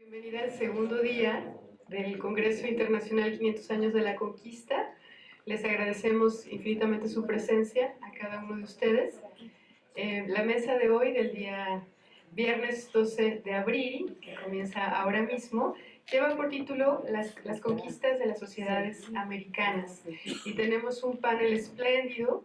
Bienvenida al segundo día del Congreso Internacional 500 años de la Conquista. Les agradecemos infinitamente su presencia a cada uno de ustedes. La mesa de hoy, del día viernes 12 de abril, que comienza ahora mismo, lleva por título las conquistas de las sociedades americanas. Y tenemos un panel espléndido.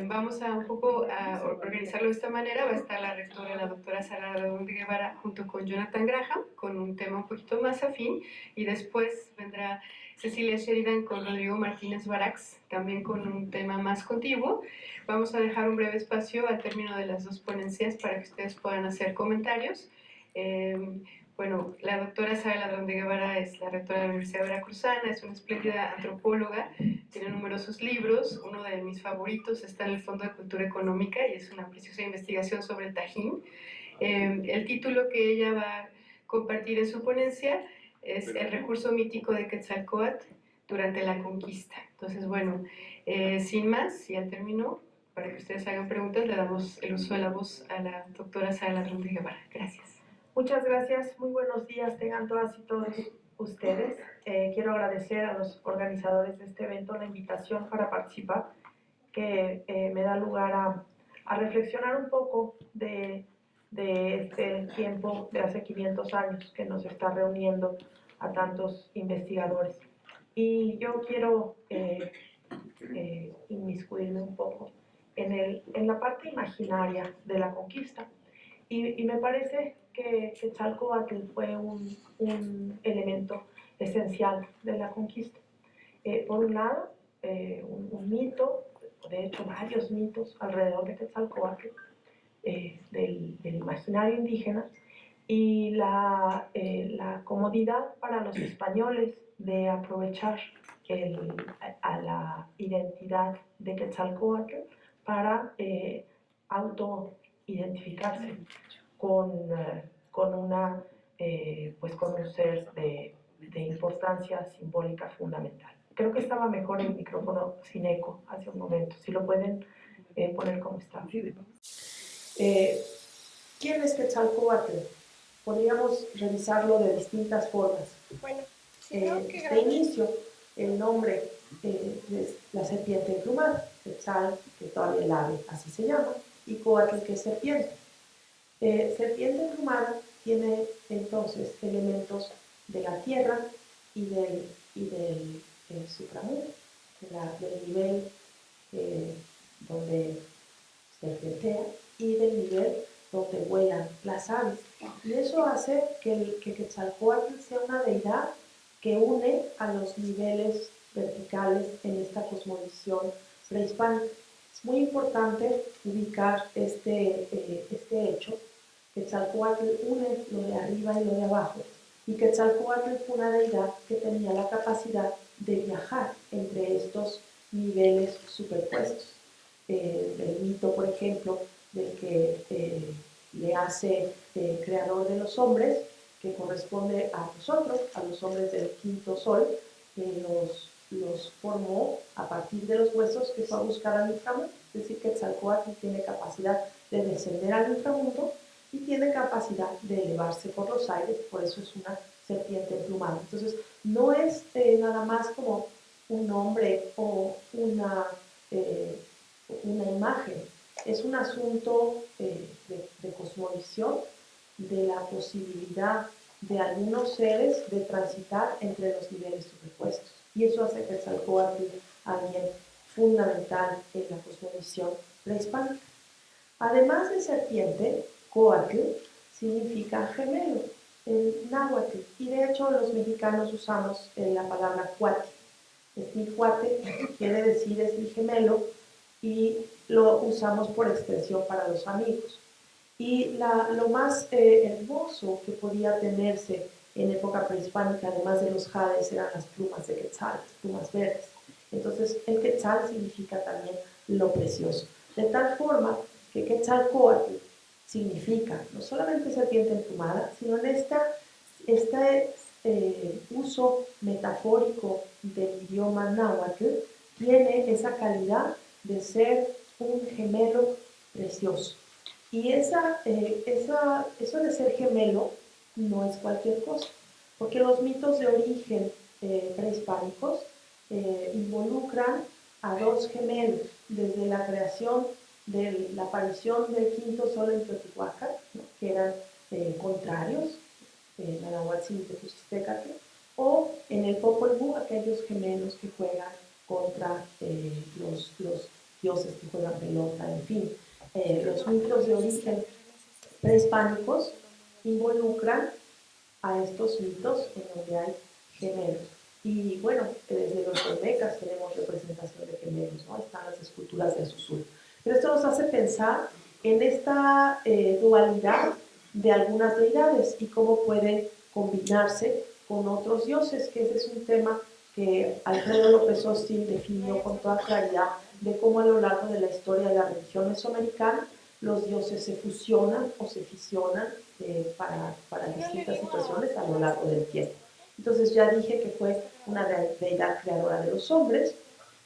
Vamos a un poco a organizarlo de esta manera. Va a estar la rectora, la doctora Sara Redondo Guevara, junto con Jonathan Graham, con un tema un poquito más afín, y después vendrá Cecilia Sheridan con Rodrigo Martínez Barax, también con un tema más contiguo. Vamos a dejar un breve espacio al término de las dos ponencias para que ustedes puedan hacer comentarios. Bueno, la doctora Sara Ladrón de Guevara es la rectora de la Universidad Veracruzana, es una espléndida antropóloga, tiene numerosos libros. Uno de mis favoritos está en el Fondo de Cultura Económica y es una preciosa investigación sobre el Tajín. El título que ella va a compartir en su ponencia es El recurso mítico de Quetzalcóatl durante la conquista. Entonces, bueno, sin más, ya terminó. Para que ustedes hagan preguntas, le damos el uso de la voz a la doctora Sara Ladrón de Guevara. Gracias. Muchas gracias, muy buenos días tengan todas y todos ustedes. Quiero agradecer a los organizadores de este evento la invitación para participar, que me da lugar a reflexionar un poco de este tiempo de hace 500 años que nos está reuniendo a tantos investigadores. Y yo quiero inmiscuirme un poco en la parte imaginaria de la conquista. Y me parece que Quetzalcóatl fue un elemento esencial de la conquista. Por un lado, un mito, de hecho varios mitos alrededor de Quetzalcóatl, del imaginario indígena, y la comodidad para los españoles de aprovechar a la identidad de Quetzalcóatl para autoidentificarse con un ser de importancia simbólica fundamental. Creo que estaba mejor el micrófono sin eco hace un momento. Si lo pueden poner como está. ¿Quién es Quetzalcóatl? Podríamos revisarlo de distintas formas. Bueno, de inicio, el nombre es la serpiente emplumada, Quetzal, que todavía el ave así se llama, y Coatl, que es serpiente. Serpiente emplumada tiene entonces elementos de la tierra y del supramundo, del nivel donde serpentea y del nivel donde vuelan las aves. Y eso hace que Quetzalcóatl sea una deidad que une a los niveles verticales en esta cosmovisión prehispánica. Es muy importante ubicar este hecho. Quetzalcóatl une lo de arriba y lo de abajo, y Quetzalcóatl fue una deidad que tenía la capacidad de viajar entre estos niveles superpuestos. El mito, por ejemplo, del que le hace creador de los hombres, que corresponde a nosotros, a los hombres del quinto sol, que los formó a partir de los huesos que fue a buscar al inframundo. Es decir, que Quetzalcóatl tiene capacidad de descender al inframundo y tiene capacidad de elevarse por los aires, por eso es una serpiente emplumada. Entonces, no es nada más como un nombre o una imagen, es un asunto de cosmovisión, de la posibilidad de algunos seres de transitar entre los niveles superpuestos. Y eso hace que Quetzalcóatl alguien fundamental en la cosmovisión prehispánica. Además de serpiente, Coatl significa gemelo en náhuatl, y de hecho los mexicanos usamos la palabra cuate. Es mi cuate, quiere decir es mi gemelo, y lo usamos por extensión para los amigos. Y lo más hermoso que podía tenerse en época prehispánica, además de los jades, eran las plumas de Quetzal, las plumas verdes. Entonces, el Quetzal significa también lo precioso. De tal forma que Quetzalcóatl significa no solamente serpiente emplumada, sino en este uso metafórico del idioma náhuatl, tiene esa calidad de ser un gemelo precioso. Y eso de ser gemelo no es cualquier cosa, porque los mitos de origen prehispánicos involucran a dos gemelos desde la creación de la aparición del quinto sol en Teotihuacán, ¿no? Que eran contrarios, Nanahuatzin y Tecuchistecatl, o en el Popol Vuh, aquellos gemelos que juegan contra los dioses que juegan pelota, en fin. Los mitos de origen prehispánicos involucran a estos mitos en donde hay gemelos. Y bueno, desde los olmecas tenemos representación de gemelos, ¿no? Están las esculturas de Azuzul. Pero esto nos hace pensar en esta dualidad de algunas deidades y cómo puede combinarse con otros dioses, que ese es un tema que Alfredo López Austin definió con toda claridad de cómo a lo largo de la historia de la religión mesoamericana los dioses se fusionan o se fisionan para distintas situaciones a lo largo del tiempo. Entonces ya dije que fue una deidad creadora de los hombres,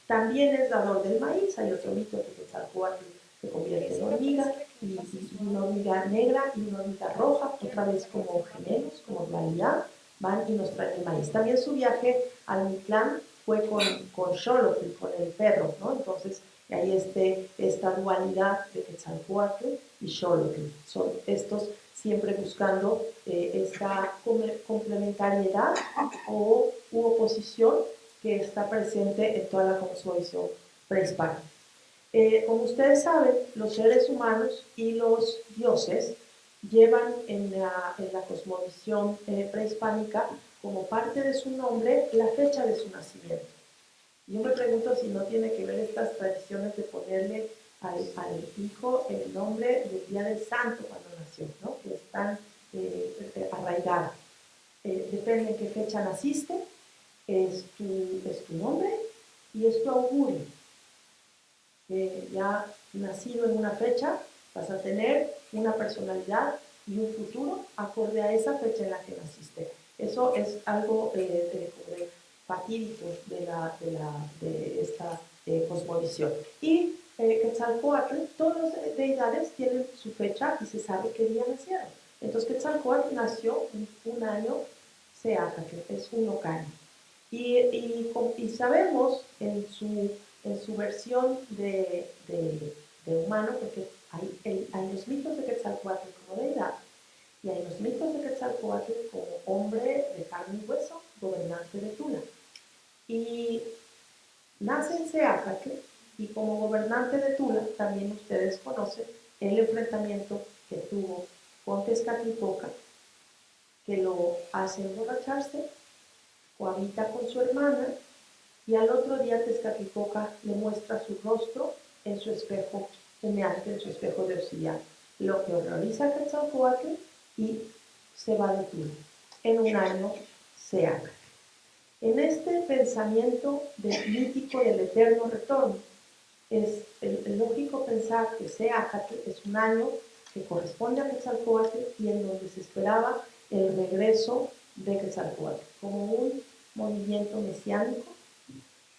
también es dador del maíz. Hay otro mito que Quetzalcóatl se convierte en hormiga, y una hormiga negra y una hormiga roja, otra vez como gemelos, como dualidad, van y nos traen el maíz. También su viaje al Mictlán fue con Xolotl, con el perro, ¿no? Entonces hay esta dualidad de Quetzalcóatl y Xolotl. Son estos siempre buscando esta complementariedad u oposición que está presente en toda la cosmovisión prehispánica. Como ustedes saben, los seres humanos y los dioses llevan en la cosmovisión prehispánica como parte de su nombre la fecha de su nacimiento. Yo me pregunto si no tiene que ver estas tradiciones de ponerle al hijo el nombre del día del santo cuando nació, ¿no? Que están arraigadas. Depende en qué fecha naciste, es tu nombre y es tu augurio. Ya nacido en una fecha, vas a tener una personalidad y un futuro acorde a esa fecha en la que naciste. Eso es algo fatídico de esta cosmovisión. Y Quetzalcóatl, todas las deidades tienen su fecha y se sabe qué día nacieron. Entonces Quetzalcóatl nació un año Seácatl, es un ocaño. Y sabemos en su versión de humano, porque hay los mitos de Quetzalcóatl como deidad, y hay los mitos de Quetzalcóatl como hombre de carne y hueso, gobernante de Tula. Y nace en Seácatl, y como gobernante de Tula, también ustedes conocen el enfrentamiento que tuvo con Tezcatlipoca, que lo hace emborracharse, cohabita con su hermana, y al otro día Tezcatlipoca le muestra su rostro en su espejo humeante, en su espejo de obsidiana, lo que horroriza a Quetzalcóatl y se va de Tula. En un año se haga. En este pensamiento mítico del eterno retorno, es lógico pensar que Seácatl es un año que corresponde a Quetzalcóatl y en donde se esperaba el regreso de Quetzalcóatl, como un movimiento mesiánico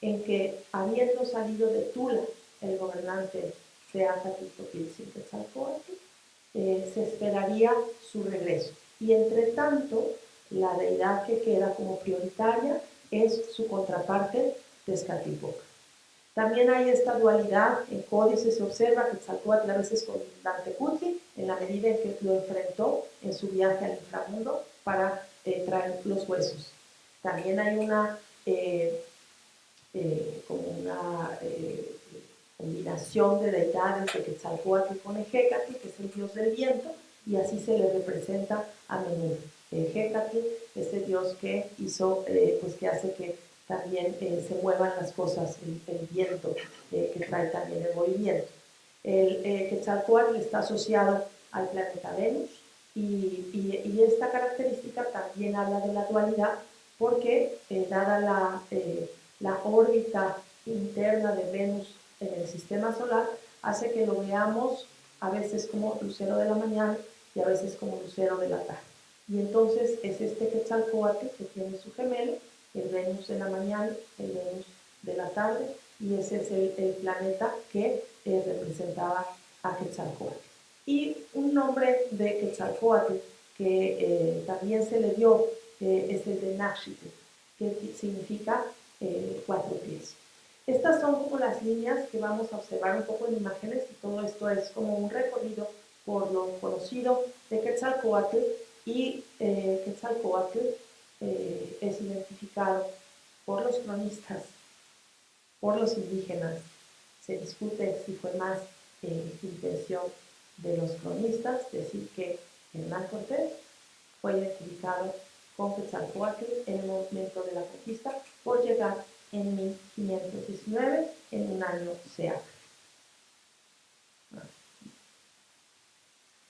en que, habiendo salido de Tula el gobernante Seácatl Toquiltzin Quetzalcóatl, se esperaría su regreso. Y entre tanto, la deidad que queda como prioritaria es su contraparte Tezcatlipoca. También hay esta dualidad, en códices se observa que Quetzalcóatl a veces con Dantecutli, en la medida en que lo enfrentó en su viaje al inframundo para traer los huesos. También hay como una combinación de deidades de Quetzalcóatl con Ejecatl, que es el dios del viento, y así se le representa a menudo. Ejecatl es el dios que hizo, pues que hace que también se muevan las cosas, el viento, que trae también el movimiento. El Quetzalcóatl está asociado al planeta Venus, y esta característica también habla de la dualidad, porque dada la órbita interna de Venus en el sistema solar, hace que lo veamos a veces como lucero de la mañana y a veces como lucero de la tarde. Y entonces es este Quetzalcóatl que tiene su gemelo, el Venus de la mañana, el Venus de la tarde, y ese es el planeta que representaba a Quetzalcóatl. Y un nombre de Quetzalcóatl que también se le dio es el de Nashite, que significa 4 pies. Estas son como las líneas que vamos a observar un poco en imágenes, y todo esto es como un recorrido por lo conocido de Quetzalcóatl, y Quetzalcóatl es identificado por los cronistas, por los indígenas. Se discute si fue más intención de los cronistas decir que Hernán Cortés fue identificado con Quetzalcóatl en el momento de la conquista por llegar en 1519 en un año seac.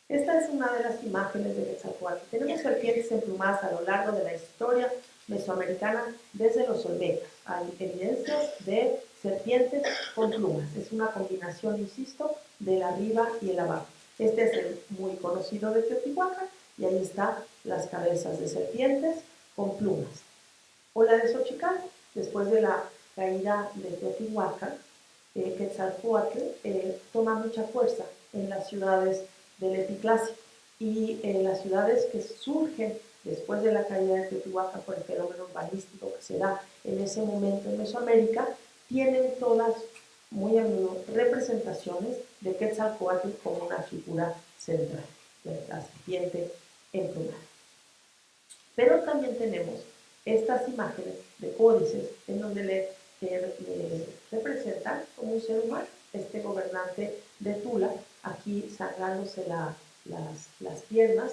Esta es una de las imágenes de Quetzalcóatl. Tenemos serpientes emplumadas a lo largo de la historia mesoamericana desde los olmecas. Hay evidencias de serpientes con plumas. Es una combinación, insisto, del arriba y el abajo. Este es el muy conocido de Teotihuacán, y ahí están las cabezas de serpientes con plumas. O la de Xochicalco, después de la caída de Teotihuacán, Quetzalcóatl toma mucha fuerza en las ciudades del Epiclásico, y las ciudades que surgen después de la caída de Teotihuacán por el fenómeno urbanístico que se da en ese momento en Mesoamérica, tienen todas muy a menudo representaciones de Quetzalcóatl como una figura central, la serpiente emplumada. Pero también tenemos estas imágenes de códices en donde le representan como un ser humano, este gobernante de Tula, aquí sangrándose las piernas,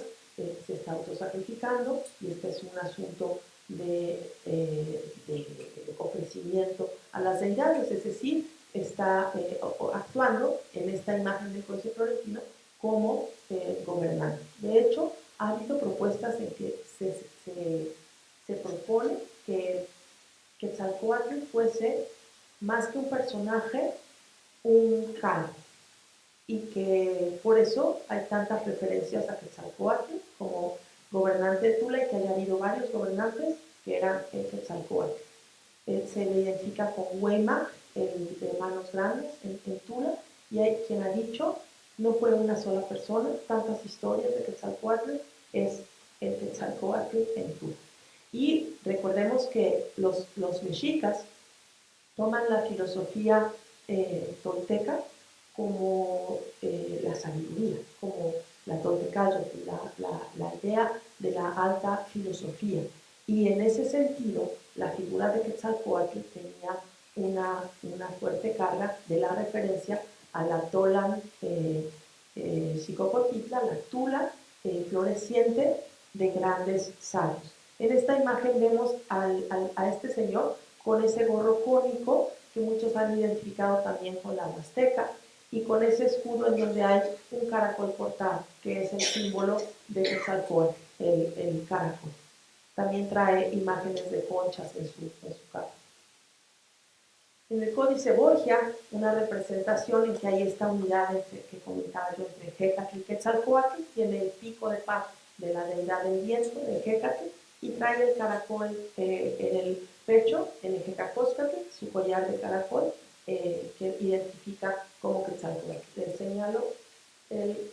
se está autosacrificando, y este es un asunto de ofrecimiento a las deidades, es decir, está actuando en esta imagen del códice florentino como gobernante. De hecho, ha habido propuestas en que se propone que Quetzalcóatl fuese más que un personaje, un cargo, y que por eso hay tantas referencias a Quetzalcóatl como gobernante de Tula, y que haya habido varios gobernantes que eran Quetzalcóatl. Se le identifica con Huema, el de manos grandes, en Tula, y hay quien ha dicho, no fue una sola persona, tantas historias de Quetzalcóatl, es el Quetzalcóatl en Tula. Y recordemos que los mexicas toman la filosofía tolteca como la sabiduría, como la toltecayo, la idea de la alta filosofía. Y en ese sentido, la figura de Quetzalcóatl tenía una fuerte carga de la referencia a la Tolan Xicopotitla, la Tula floreciente de grandes sabios. En esta imagen vemos a este señor con ese gorro cónico que muchos han identificado también con la Huasteca, y con ese escudo en donde hay un caracol cortado, que es el símbolo de Quetzalcóatl, el caracol. También trae imágenes de conchas en su cara. En el Códice Borgia, una representación en que hay esta unidad que comentaba yo entre Hécatl y Quetzalcóatl, tiene el pico de paz de la deidad del viento, de Hécatl, y trae el caracol en el pecho, en el Hecacóscatl, su collar de caracol, que identifica como Quetzalcóatl. Le señalo el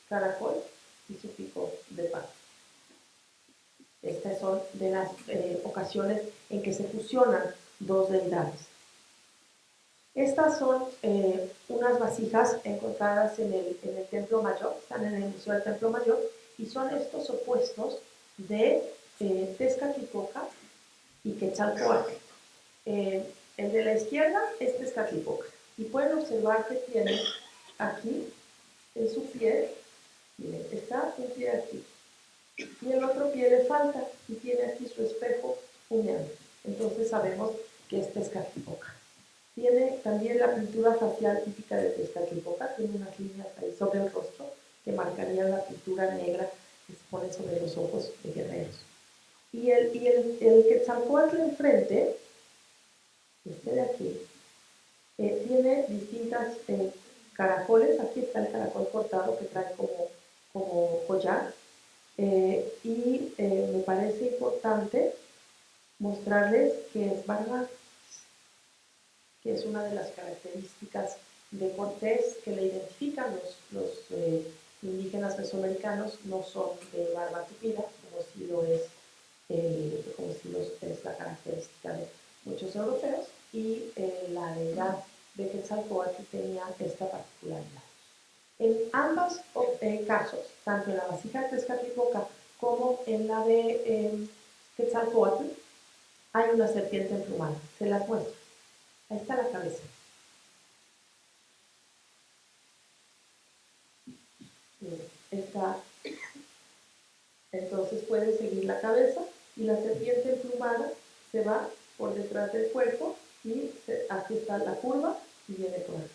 caracol y su pico de paz. Estas son de las ocasiones en que se fusionan dos deidades. Estas son unas vasijas encontradas en el Templo Mayor, están en el Museo del Templo Mayor, y son estos opuestos de Tezcatlipoca y Quetzalcóatl. El de la izquierda es Tezcatlipoca, y pueden observar que tiene aquí en su pie, miren, está un pie aquí, y el otro pie le falta, y tiene aquí su espejo humeante. Entonces sabemos que es Tezcatlipoca. Tiene también la pintura facial típica de Tezcatlipoca, tiene unas líneas ahí sobre el rostro que marcarían la pintura negra que se pone sobre los ojos de guerreros. Y el Quetzalcóatl enfrente, este de aquí, tiene distintas caracoles. Aquí está el caracol cortado que trae como collar. Y me parece importante mostrarles que es barba, que es una de las características de Cortés que le identifican los indígenas mesoamericanos no son de barba tupida, como si lo es, es la característica de muchos europeos, y la deidad de Quetzalcóatl tenía esta particularidad. En ambos casos, tanto en la vasija de Tezcatlipoca como en la de Quetzalcóatl, hay una serpiente emplumada. Se las muestro. Ahí está la cabeza. Está. Entonces pueden seguir la cabeza y la serpiente emplumada se va por detrás del cuerpo y aquí está la curva y viene por acá.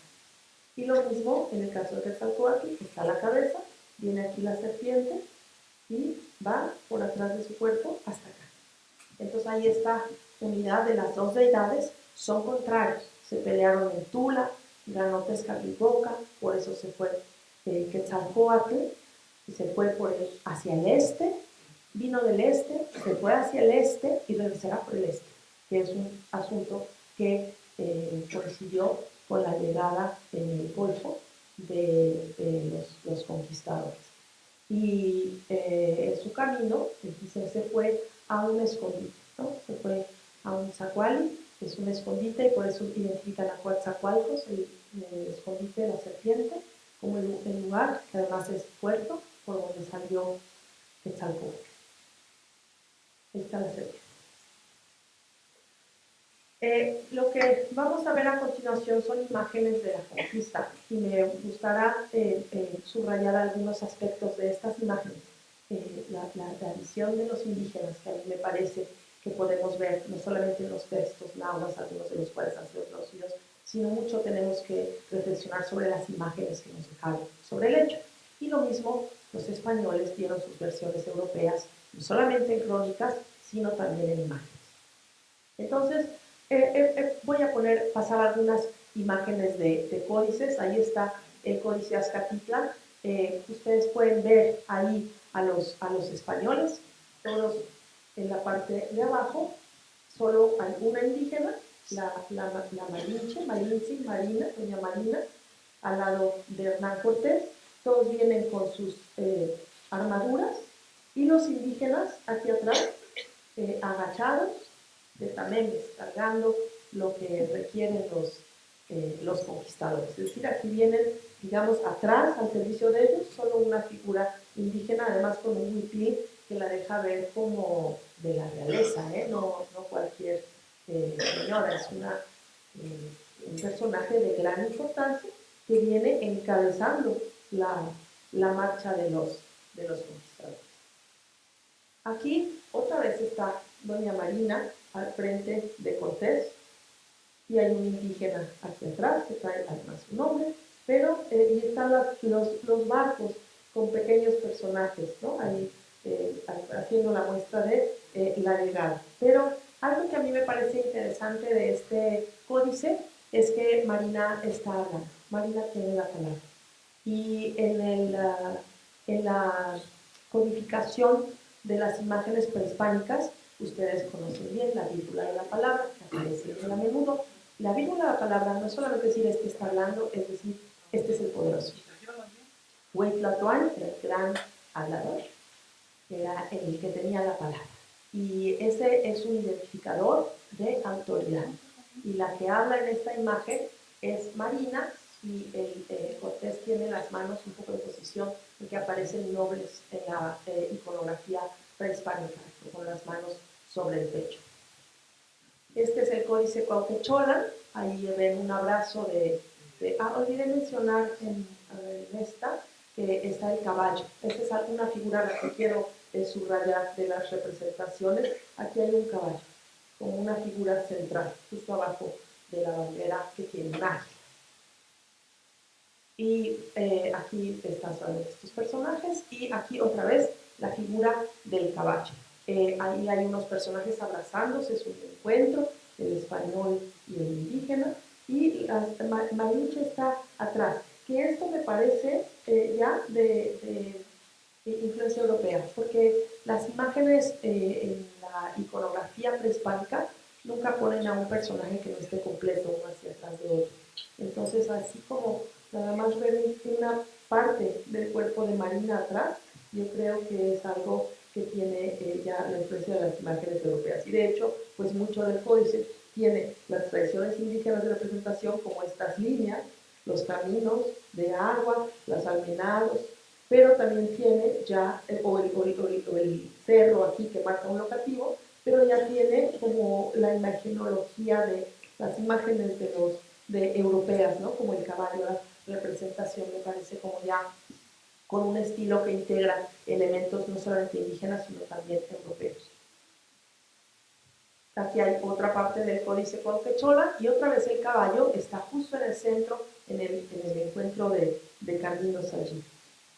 Y lo mismo en el caso de Quetzalcóatl, está la cabeza, viene aquí la serpiente y va por atrás de su cuerpo hasta acá. Entonces ahí está unidad de las dos deidades, son contrarios, se pelearon en Tula, ganó Tezcatlipoca, por eso se fue Quetzalcóatl, y se fue hacia el este, vino del este, se fue hacia el este y regresará por el este, que es un asunto que coincidió con la llegada en el Golfo de los conquistadores. Y en su camino, se fue a un escondite, ¿no? Se fue a un zacuali, que es un escondite, y por eso identifican a Coatzacoalcos, el escondite de la serpiente, como el lugar, que además es puerto, por donde salió Quetzalcóatl. Ahí está la serpiente. Lo que vamos a ver a continuación son imágenes de la conquista y me gustará subrayar algunos aspectos de estas imágenes. La visión de los indígenas, que a mí me parece que podemos ver no solamente en los textos náhuatl, algunos de los cuales han sido traducidos, sino mucho tenemos que reflexionar sobre las imágenes que nos dejaron sobre el hecho. Y lo mismo los españoles dieron sus versiones europeas, no solamente en crónicas, sino también en imágenes. Entonces, voy a pasar algunas imágenes de códices. Ahí está el códice Azcatitlan. Ustedes pueden ver ahí a los españoles, todos en la parte de abajo, solo alguna indígena, la Malinche, Marina, doña Marina, al lado de Hernán Cortés. Todos vienen con sus armaduras y los indígenas aquí atrás, agachados, de tamemes, cargando lo que requieren los conquistadores. Es decir, aquí vienen, digamos, atrás, al servicio de ellos, solo una figura indígena, además con un huipil que la deja ver como de la realeza, no cualquier señora, es un personaje de gran importancia que viene encabezando la marcha de los conquistadores. Aquí otra vez está doña Marina al frente de Cortés y hay un indígena aquí atrás que trae además su nombre, pero y están los barcos con pequeños personajes, ¿no? Ahí haciendo la muestra de la llegada. Pero algo que a mí me parece interesante de este códice es que Marina está hablando, Marina tiene la palabra. Y en la codificación de las imágenes prehispánicas, ustedes conocen bien la vírgula de la palabra, que aparece muy a menudo. La vírgula de la palabra no es solamente decir este está hablando, es decir, este es el poderoso. Hueytlatoán era el gran hablador, era el que tenía la palabra. Y ese es un identificador de autoridad. Y la que habla en esta imagen es Marina, y Cortés tiene las manos un poco en posición en que aparecen nobles en la iconografía prehispánica, con las manos sobre el pecho. Este es el códice Cuauhtémoc, ahí ven un abrazo olvidé mencionar en esta, que está el caballo. Esta es una figura a la que quiero subrayar de las representaciones. Aquí hay un caballo, como una figura central, justo abajo de la bandera que tiene un águila. Y aquí están solamente estos personajes, y aquí otra vez la figura del caballo. Ahí hay unos personajes abrazándose, es un encuentro, el español y el indígena, y Malinche está atrás, que esto me parece ya de influencia europea, porque las imágenes en la iconografía prehispánica nunca ponen a un personaje que no esté completo uno hacia atrás de otro. Entonces, así como nada más ver una parte del cuerpo de Marina atrás, yo creo que es algo que tiene ya la influencia de las imágenes europeas. Y de hecho, pues mucho del códice tiene las tradiciones indígenas de representación como estas líneas, los caminos de agua, los almenados, pero también tiene ya el cerro aquí que marca un locativo, pero ya tiene como la imagenología de las imágenes de europeas, ¿no? Como el caballo, la representación me parece como ya con un estilo que integra elementos no solamente indígenas, sino también europeos. Aquí hay otra parte del códice con quechola y otra vez el caballo está justo en el centro, en el encuentro de caminos allí.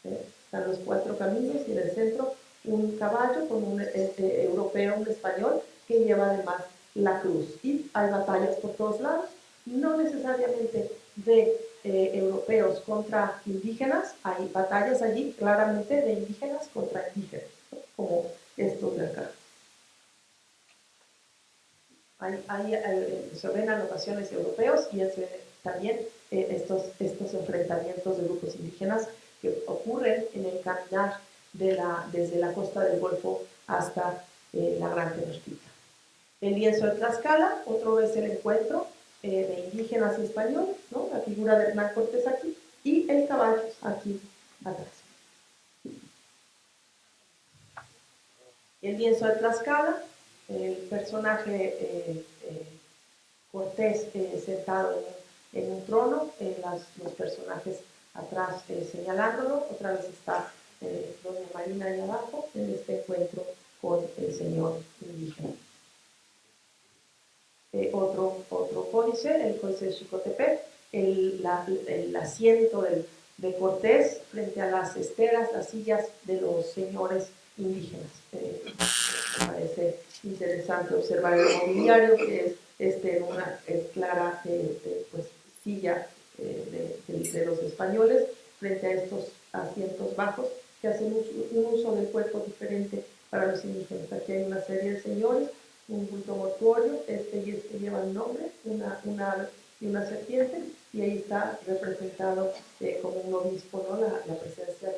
Están los 4 caminos y en el centro un caballo con un europeo, un español, que lleva además la cruz. Y hay batallas por todos lados, no necesariamente de europeos contra indígenas, hay batallas allí claramente de indígenas contra indígenas, ¿no? Como estos de acá. Se ven anotaciones europeos y también estos enfrentamientos de grupos indígenas que ocurren en el caminar desde la costa del Golfo hasta la Gran Tenochtitlan. El lienzo de Tlaxcala, otra vez el encuentro de indígenas y españoles, ¿no? La figura de Hernán Cortés aquí y el caballo aquí atrás. El lienzo de Tlaxcala, el personaje Cortés sentado en un trono, los personajes atrás señalándolo, otra vez está doña Marina ahí abajo en este encuentro con el señor indígena. Otro códice, el códice de Xicotepec, el asiento de Cortés frente a las esteras, las sillas de los señores indígenas. Me parece interesante observar el mobiliario, que es una clara pues, silla de los españoles frente a estos asientos bajos que hacen un uso del cuerpo diferente para los indígenas. Aquí hay una serie de señores, un bulto mortuorio, este y este llevan nombre, una ave y una serpiente, y ahí está representado como un obispo, ¿no? La presencia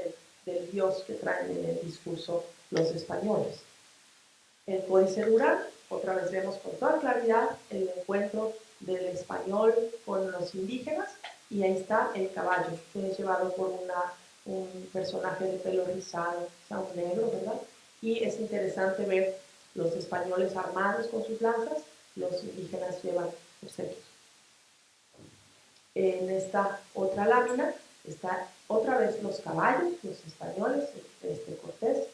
del dios que traen en el discurso los españoles. El códice rural, otra vez vemos con toda claridad el encuentro del español con los indígenas, y ahí está el caballo, que es llevado por un personaje de pelo rizado, un negro, ¿verdad? Y es interesante ver los españoles armados con sus lanzas, los indígenas llevan obsequios. En esta otra lámina está otra vez los caballos, los españoles, Cortés,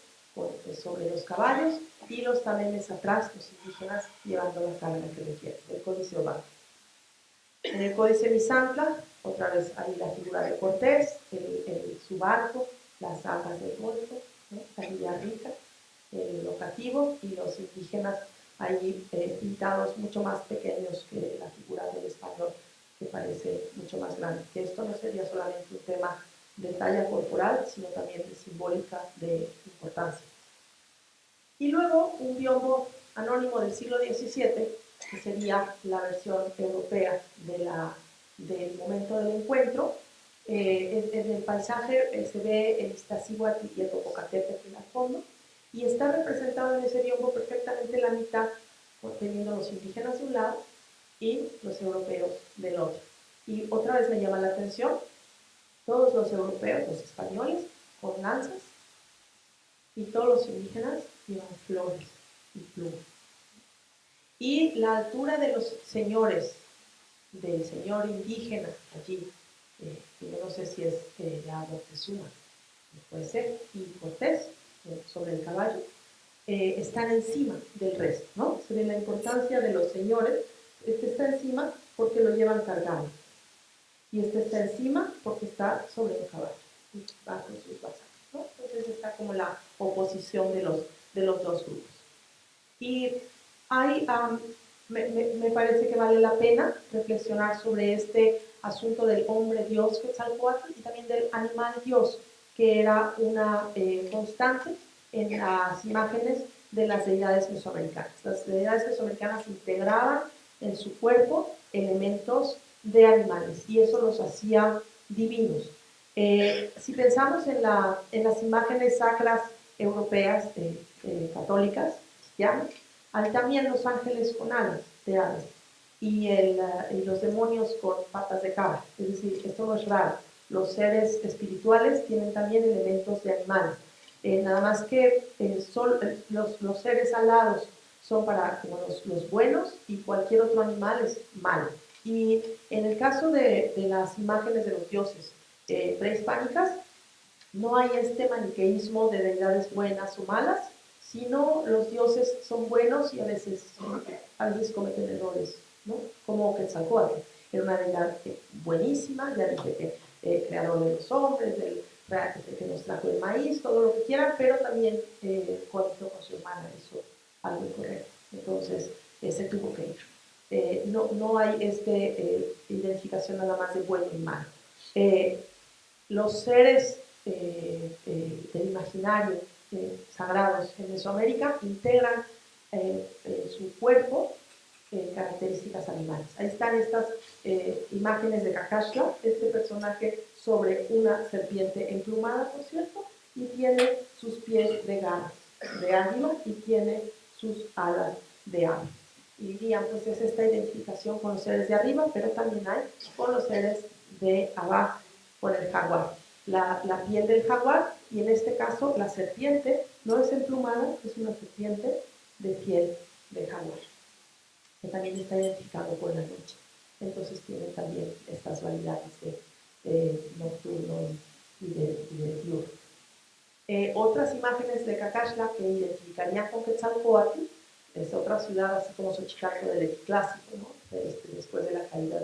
sobre los caballos, y los talenes atrás, los indígenas llevando la carga que requieren, el códice oval. En el códice Misantla, otra vez hay la figura de Cortés, su barco, las aguas del Golfo, ¿no? La Villa Rica, el locativo, y los indígenas ahí pintados mucho más pequeños que la figura del español, que parece mucho más grande. Que esto no sería solamente un tema de talla corporal, sino también de simbólica de importancia. Y luego un biombo anónimo del siglo XVII, que sería la versión europea del momento del encuentro. En el paisaje se ve el Iztaccíhuatl y el Popocatépetl al fondo, y está representado en ese biombo perfectamente la mitad, teniendo los indígenas de un lado y los europeos del otro. Y otra vez me llama la atención, todos los europeos, los españoles, con lanzas, y todos los indígenas llevan flores y plumas. Y la altura de los señores, del señor indígena allí, que yo no sé si es la Moctezuma, puede ser, y Cortés, sobre el caballo, están encima del resto, ¿no? Se ve la importancia de los señores. Este está encima porque lo llevan cargado, y este está encima porque está sobre el caballo, y va con sus vasalos, ¿no? Entonces está como la oposición de los dos grupos. Y hay, me parece que vale la pena reflexionar sobre este asunto del hombre Dios Quetzalcóatl y también del animal Dios, que era una constante en las imágenes de las deidades mesoamericanas. Las deidades mesoamericanas integraban en su cuerpo elementos de animales, y eso los hacía divinos. Si pensamos en las imágenes sacras europeas católicas, ya, hay también los ángeles con alas de aves y los demonios con patas de cabra. Es decir, esto no es raro. Los seres espirituales tienen también elementos de animales. Nada más que los seres alados son para como los buenos y cualquier otro animal es malo. Y en el caso de las imágenes de los dioses prehispánicas, no hay este maniqueísmo de deidades buenas o malas, sino los dioses son buenos y a veces cometen errores, ¿no? Como Quetzalcóatl, era una deidad buenísima, ya dije que creador de los hombres, que nos trajo el maíz, todo lo que quieran, pero también cohabitó con su hermana, hizo algo incorrecto. Entonces, se tuvo que ir. No hay identificación nada más de bueno y malo. Los seres del imaginario sagrados en Mesoamérica integran su cuerpo características animales. Ahí están estas imágenes de Cacaxtla, este personaje sobre una serpiente emplumada, por cierto, y tiene sus pies de garras de águila y tiene sus alas de ave. Y dirían, pues es esta identificación con los seres de arriba, pero también hay con los seres de abajo, con el jaguar. La piel del jaguar, y en este caso la serpiente, no es emplumada, es una serpiente de piel de jaguar, que también está identificado con la noche. Entonces tienen también estas variedades de nocturno y de diurno. Otras imágenes de Cacaxtla que identificarían con Quetzalcóatl es otra ciudad, así como Xochicalco del Clásico, ¿no? Después de la caída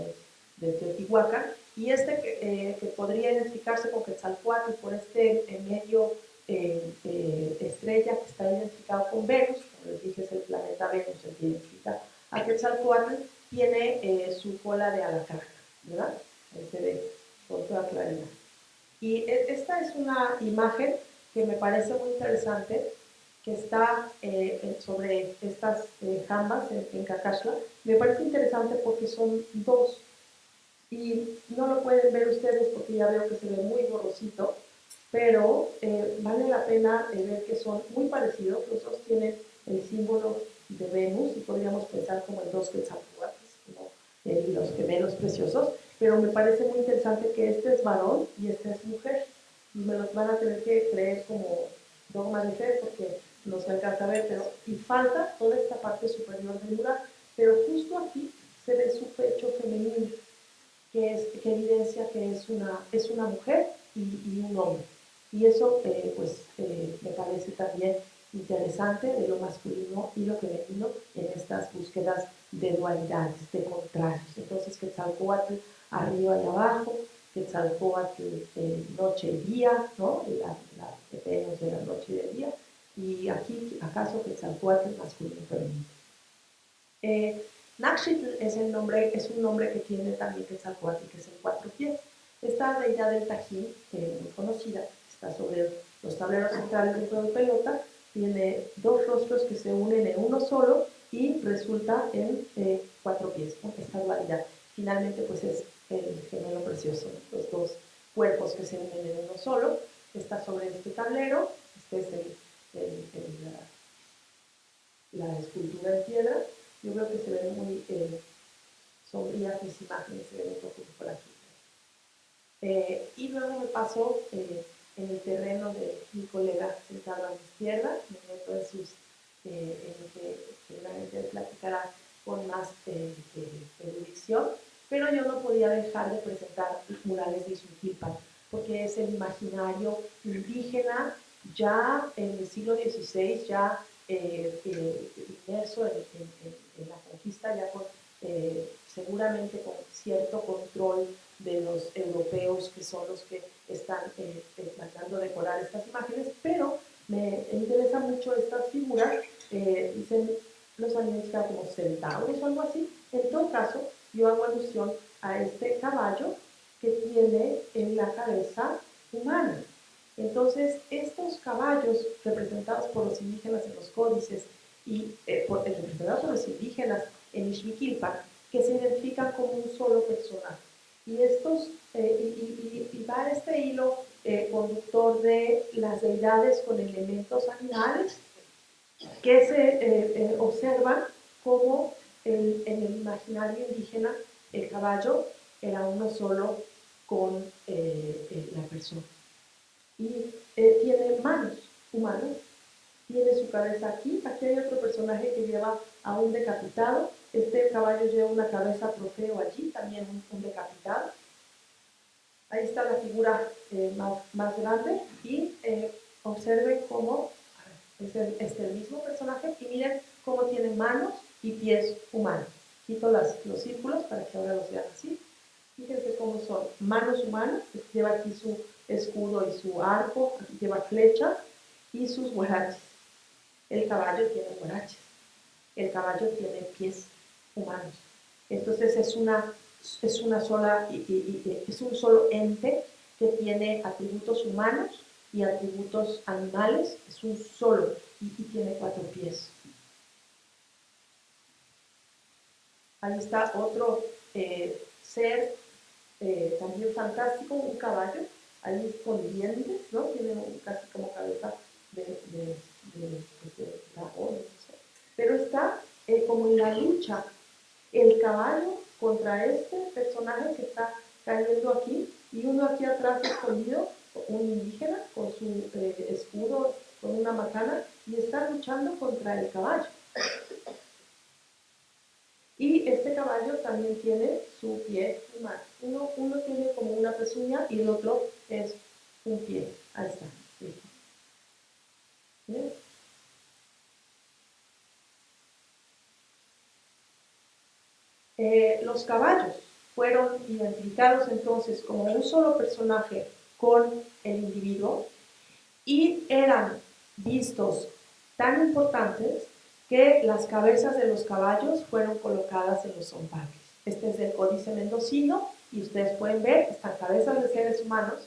de Teotihuacán, y que podría identificarse con Quetzalcóatl por este medio estrella que está identificado con Venus, como les dije es el planeta Venus el que identifica a Quetzalcóatl, tiene su cola de alacrán, ¿verdad? Ahí se ve con toda claridad. Y esta es una imagen que me parece muy interesante, que está sobre estas jambas en Cacaxtla. Me parece interesante porque son dos, y no lo pueden ver ustedes porque ya veo que se ve muy borrosito, pero vale la pena ver que son muy parecidos. Los dos tienen el símbolo de Venus y podríamos pensar como en dos Quetzalcóatl, como los gemelos preciosos, pero me parece muy interesante que este es varón y esta es mujer. Me los van a tener que creer como dogma de fe porque no se alcanza a ver, pero y falta toda esta parte superior del mural, pero justo aquí se ve su pecho femenino, que evidencia que es una mujer y un hombre. Y eso me parece también interesante de lo masculino y lo femenino en estas búsquedas de dualidades, de contrarios. Entonces, Quetzalcóatl arriba y abajo, Quetzalcóatl noche y día, ¿no? La Venus de la noche y del día, y aquí, acaso, Quetzalcóatl masculino y femenino. Naxitl es un nombre que tiene también Quetzalcóatl, que es el cuatro pies. Esta deidad del Tajín, muy conocida, está sobre los tableros centrales del juego de pelota, tiene dos rostros que se unen en uno solo y resulta en cuatro pies, ¿no? Esta dualidad. Finalmente, pues es el gemelo precioso, ¿no? Los dos cuerpos que se unen en uno solo. Está sobre este tablero, este es la escultura en piedra. Yo creo que se ven muy sombrías mis imágenes, se ven un poco por aquí. Y luego me paso en el terreno de mi colega sentado a mi izquierda, me meto en lo que seguramente platicará con más erudición, pero yo no podía dejar de presentar los murales de Ixmiquilpan, porque es el imaginario indígena ya en el siglo XVI, ya inmerso en la conquista, ya seguramente con cierto control de los europeos, que son los que están tratando de decorar estas imágenes, pero me interesa mucho estas figuras, dicen los han identificado como centauros o algo así. En todo caso, yo hago alusión a este caballo que tiene en la cabeza humana. Entonces, estos caballos representados por los indígenas en los códices y representados por los indígenas en Ixmiquilpan, que se identifican como un solo personaje. Y, y va este hilo conductor de las deidades con elementos animales que se observan como en el imaginario indígena el caballo era uno solo con la persona. Y tiene manos humanas, tiene su cabeza aquí. Aquí hay otro personaje que lleva a un decapitado. Este caballo lleva una cabeza trofeo allí, también un decapitado. Ahí está la figura más grande y observen cómo es el mismo personaje y miren cómo tiene manos y pies humanos. Quito los círculos para que ahora los vean así. Fíjense cómo son manos humanas, lleva aquí su escudo y su arco, aquí lleva flechas y sus huaraches. El caballo tiene huaraches, el caballo tiene pies humanos. Entonces es una sola, es un solo ente que tiene atributos humanos y atributos animales, es un solo y tiene 4 pies. Ahí está otro ser también fantástico, un caballo, ahí con dientes, ¿no? Tiene casi como cabeza de dragón, no sé. Pero está como en la lucha el caballo contra este personaje que está cayendo aquí y uno aquí atrás escondido, un indígena con su escudo, con una macana y está luchando contra el caballo. Y este caballo también tiene su pie humano. Uno tiene como una pezuña y el otro es un pie. Ahí está. ¿Bien? Los caballos fueron identificados entonces como un solo personaje con el individuo y eran vistos tan importantes que las cabezas de los caballos fueron colocadas en los zompantlis. Este es del Códice Mendocino y ustedes pueden ver, están cabezas de seres humanos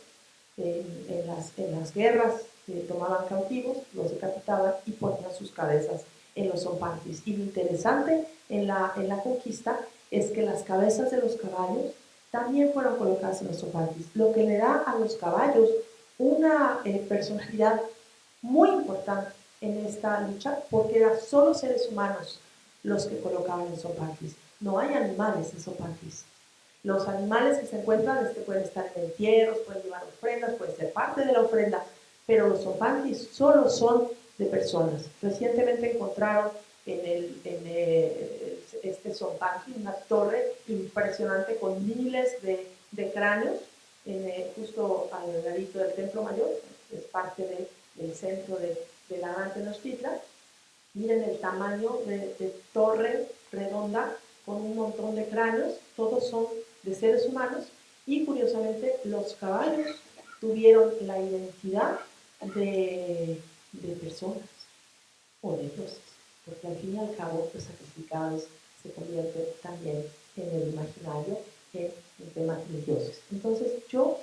en las guerras que tomaban cautivos, los decapitaban y ponían sus cabezas en los zompantlis. Y lo interesante en la conquista es que las cabezas de los caballos también fueron colocadas en los zompantlis, lo que le da a los caballos una personalidad muy importante en esta lucha porque eran solo seres humanos los que colocaban en zompantlis. No hay animales en zompantlis. Los animales que se encuentran pueden estar en entierros, pueden llevar ofrendas, pueden ser parte de la ofrenda, pero los zompantlis solo son de personas. Recientemente encontraron este zompantli una torre impresionante con miles de cráneos justo al ladito del Templo Mayor, que es parte del centro de la Tenochtitlan. Miren el tamaño de torre redonda con un montón de cráneos, todos son de seres humanos y curiosamente los caballos tuvieron la identidad de personas o de dioses, porque al fin y al cabo los sacrificados se convierten también en el imaginario en el tema de dioses. Entonces yo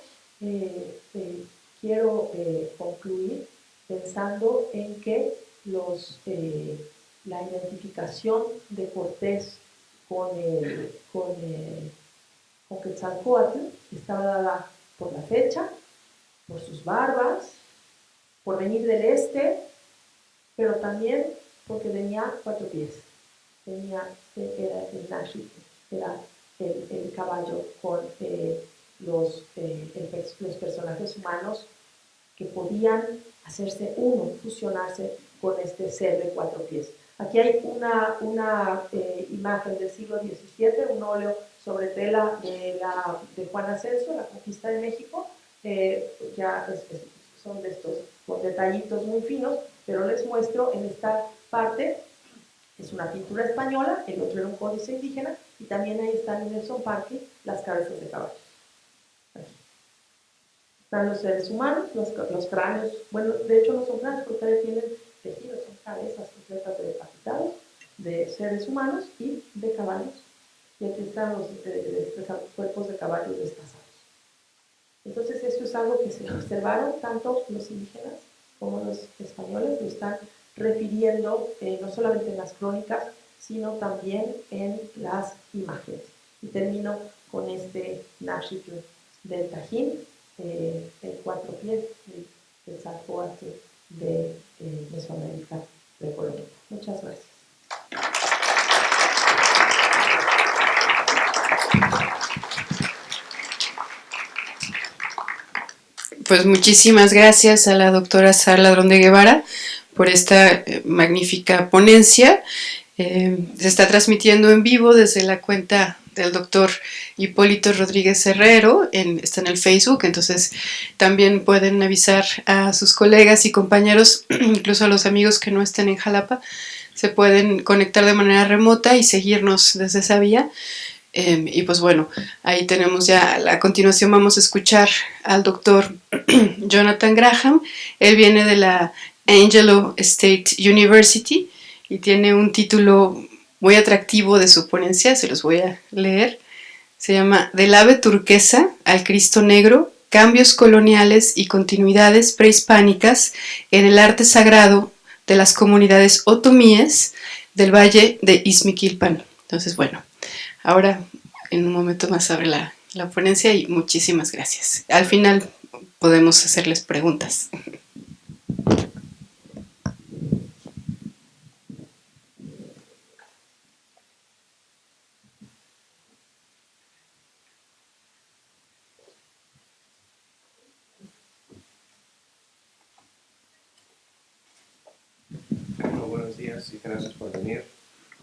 quiero concluir pensando en que la identificación de Cortés con Quetzalcóatl estaba dada por la fecha, por sus barbas, por venir del este, pero también porque tenía 4 pies. Era el Nashi, era el caballo con los personajes humanos que podían hacerse uno, fusionarse con este ser de 4 pies. Aquí hay una imagen del siglo XVII, un óleo sobre tela de Juan Ascenso, la conquista de México. Son de estos con detallitos muy finos, pero les muestro en esta parte, es una pintura española, el otro era un códice indígena, y también ahí están en el zompantli las cabezas de caballos. Aquí están los seres humanos, los cráneos, bueno, de hecho no son cráneos porque tienen tejidos, son cabezas completas de decapitados, de seres humanos y de caballos. Y aquí están los cuerpos de caballos destazados. Entonces esto es algo que se observaron tanto los indígenas como los españoles, lo están refiriendo no solamente en las crónicas, sino también en las imágenes. Y termino con este Nashville del Tajín, el cuatro pies, el Zapoate de Mesoamérica precolombina. Muchas gracias. Pues muchísimas gracias a la doctora Sar Ladrón de Guevara por esta magnífica ponencia. Se está transmitiendo en vivo desde la cuenta del doctor Hipólito Rodríguez Herrero, está en el Facebook, entonces también pueden avisar a sus colegas y compañeros, incluso a los amigos que no estén en Jalapa, se pueden conectar de manera remota y seguirnos desde esa vía. Y pues bueno, ahí tenemos ya, a continuación vamos a escuchar al doctor Jonathan Graham. Él viene de la Angelo State University y tiene un título muy atractivo de su ponencia, se los voy a leer. Se llama Del ave turquesa al Cristo negro, cambios coloniales y continuidades prehispánicas en el arte sagrado de las comunidades otomíes del valle de Izmiquilpan. Entonces, bueno, ahora en un momento más abre la ponencia y muchísimas gracias. Al final podemos hacerles preguntas. Bueno, buenos días y gracias por venir.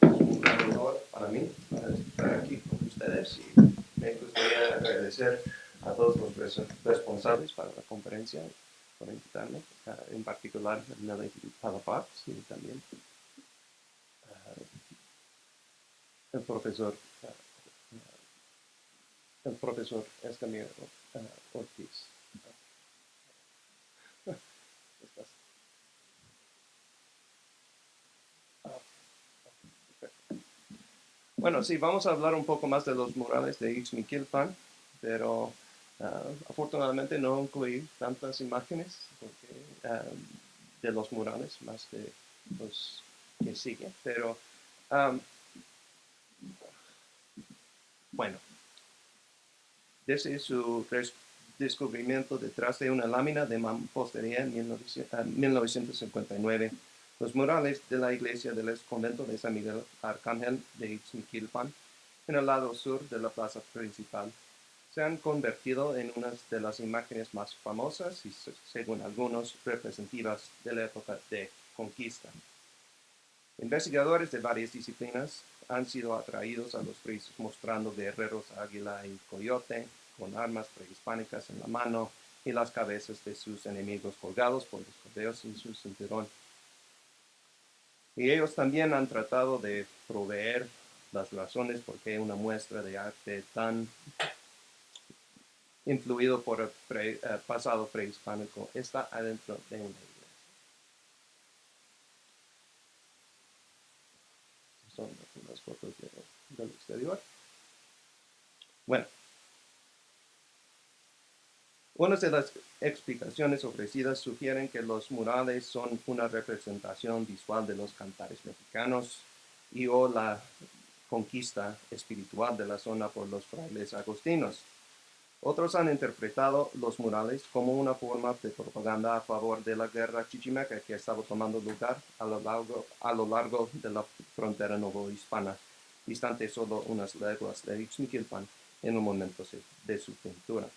Es un gran honor para mí estar aquí con ustedes y me gustaría agradecer a todos los responsables para la conferencia por invitarme, en particular Nelly Palafox y también el profesor Escamillo Ortiz. Bueno, sí, vamos a hablar un poco más de los murales de Ixmiquilpan, pero afortunadamente no incluí tantas imágenes de los murales, más de los que siguen. Pero bueno, desde su descubrimiento detrás de una lámina de mampostería en 1959, los murales de la iglesia del ex convento de San Miguel Arcángel de Ixmiquilpan, en el lado sur de la plaza principal, se han convertido en una de las imágenes más famosas y, según algunos, representativas de la época de conquista. Investigadores de varias disciplinas han sido atraídos a los frisos mostrando guerreros águila y coyote con armas prehispánicas en la mano y las cabezas de sus enemigos colgados por los cordeos en su cinturón. Y ellos también han tratado de proveer las razones por qué una muestra de arte tan influido por el pasado prehispánico está adentro de una iglesia. Son unas fotos del exterior. Bueno, una de las explicaciones ofrecidas sugieren que los murales son una representación visual de los cantares mexicanos y o la conquista espiritual de la zona por los frailes agustinos. Otros han interpretado los murales como una forma de propaganda a favor de la guerra chichimeca que estaba tomando lugar a lo largo de la frontera novohispana, distante solo unas leguas de Ixmiquilpan en un momento de su pintura.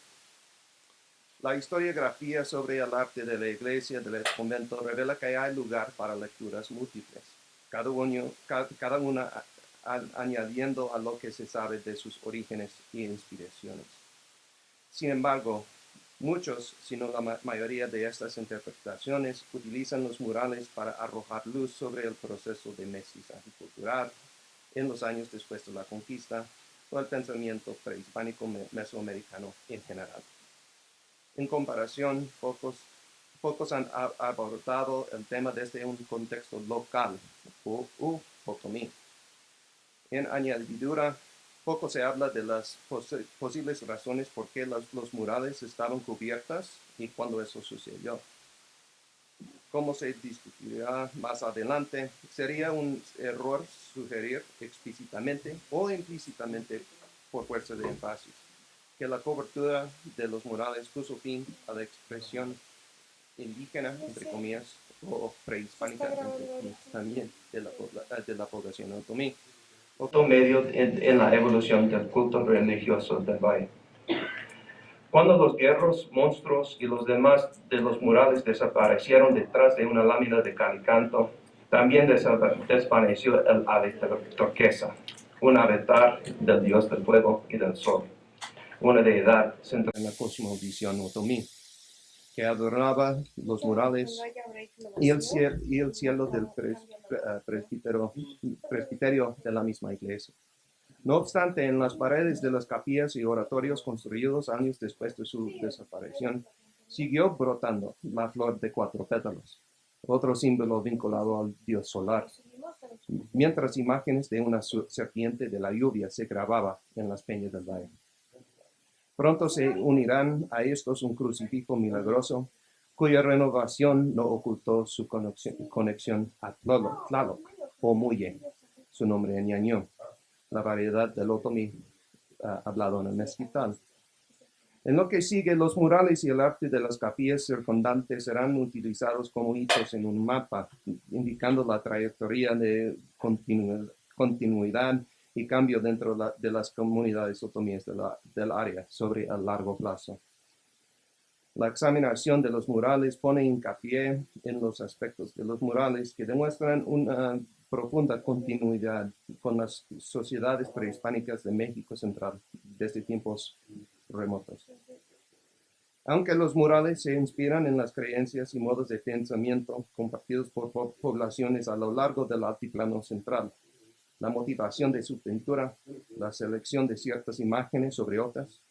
La historiografía sobre el arte de la iglesia del convento revela que hay lugar para lecturas múltiples, cada una añadiendo a lo que se sabe de sus orígenes y inspiraciones. Sin embargo, muchos, si no la mayoría de estas interpretaciones, utilizan los murales para arrojar luz sobre el proceso de mestizaje cultural en los años después de la conquista o el pensamiento prehispánico mesoamericano en general. En comparación, pocos han abordado el tema desde un contexto local u otomí. En añadidura, poco se habla de las posibles razones por qué los murales estaban cubiertas y cuándo eso sucedió. Como se discutirá más adelante, sería un error sugerir explícitamente o implícitamente por fuerza de énfasis, que la cobertura de los murales puso fin a la expresión indígena, entre comillas, o prehispánica, entre comillas, también de la población otomí. Otro medio en la evolución del culto religioso del valle. Cuando los hierros, monstruos y los demás de los murales desaparecieron detrás de una lámina de calicanto, también desvaneció el ave turquesa, un avatar del dios del fuego y del sol, una deidad central en la cosmovisión otomí, que adornaba los murales y el cielo del presbiterio de la misma iglesia. No obstante, en las paredes de las capillas y oratorios construidos años después de su desaparición, siguió brotando la flor de 4 pétalos, otro símbolo vinculado al dios solar, mientras imágenes de una serpiente de la lluvia se grababa en las peñas del valle. Pronto se unirán a estos un crucifijo milagroso, cuya renovación no ocultó su conexión a Tlaloc o Muye, su nombre en ñañú, la variedad del otomí hablado en el mezquital. En lo que sigue, los murales y el arte de las capillas circundantes serán utilizados como hitos en un mapa, indicando la trayectoria de continuidad y cambio dentro de las comunidades otomíes del área sobre el largo plazo. La examinación de los murales pone hincapié en los aspectos de los murales que demuestran una profunda continuidad con las sociedades prehispánicas de México Central desde tiempos remotos. Aunque los murales se inspiran en las creencias y modos de pensamiento compartidos por poblaciones a lo largo del altiplano central, la motivación de su pintura, la selección de ciertas imágenes sobre otras,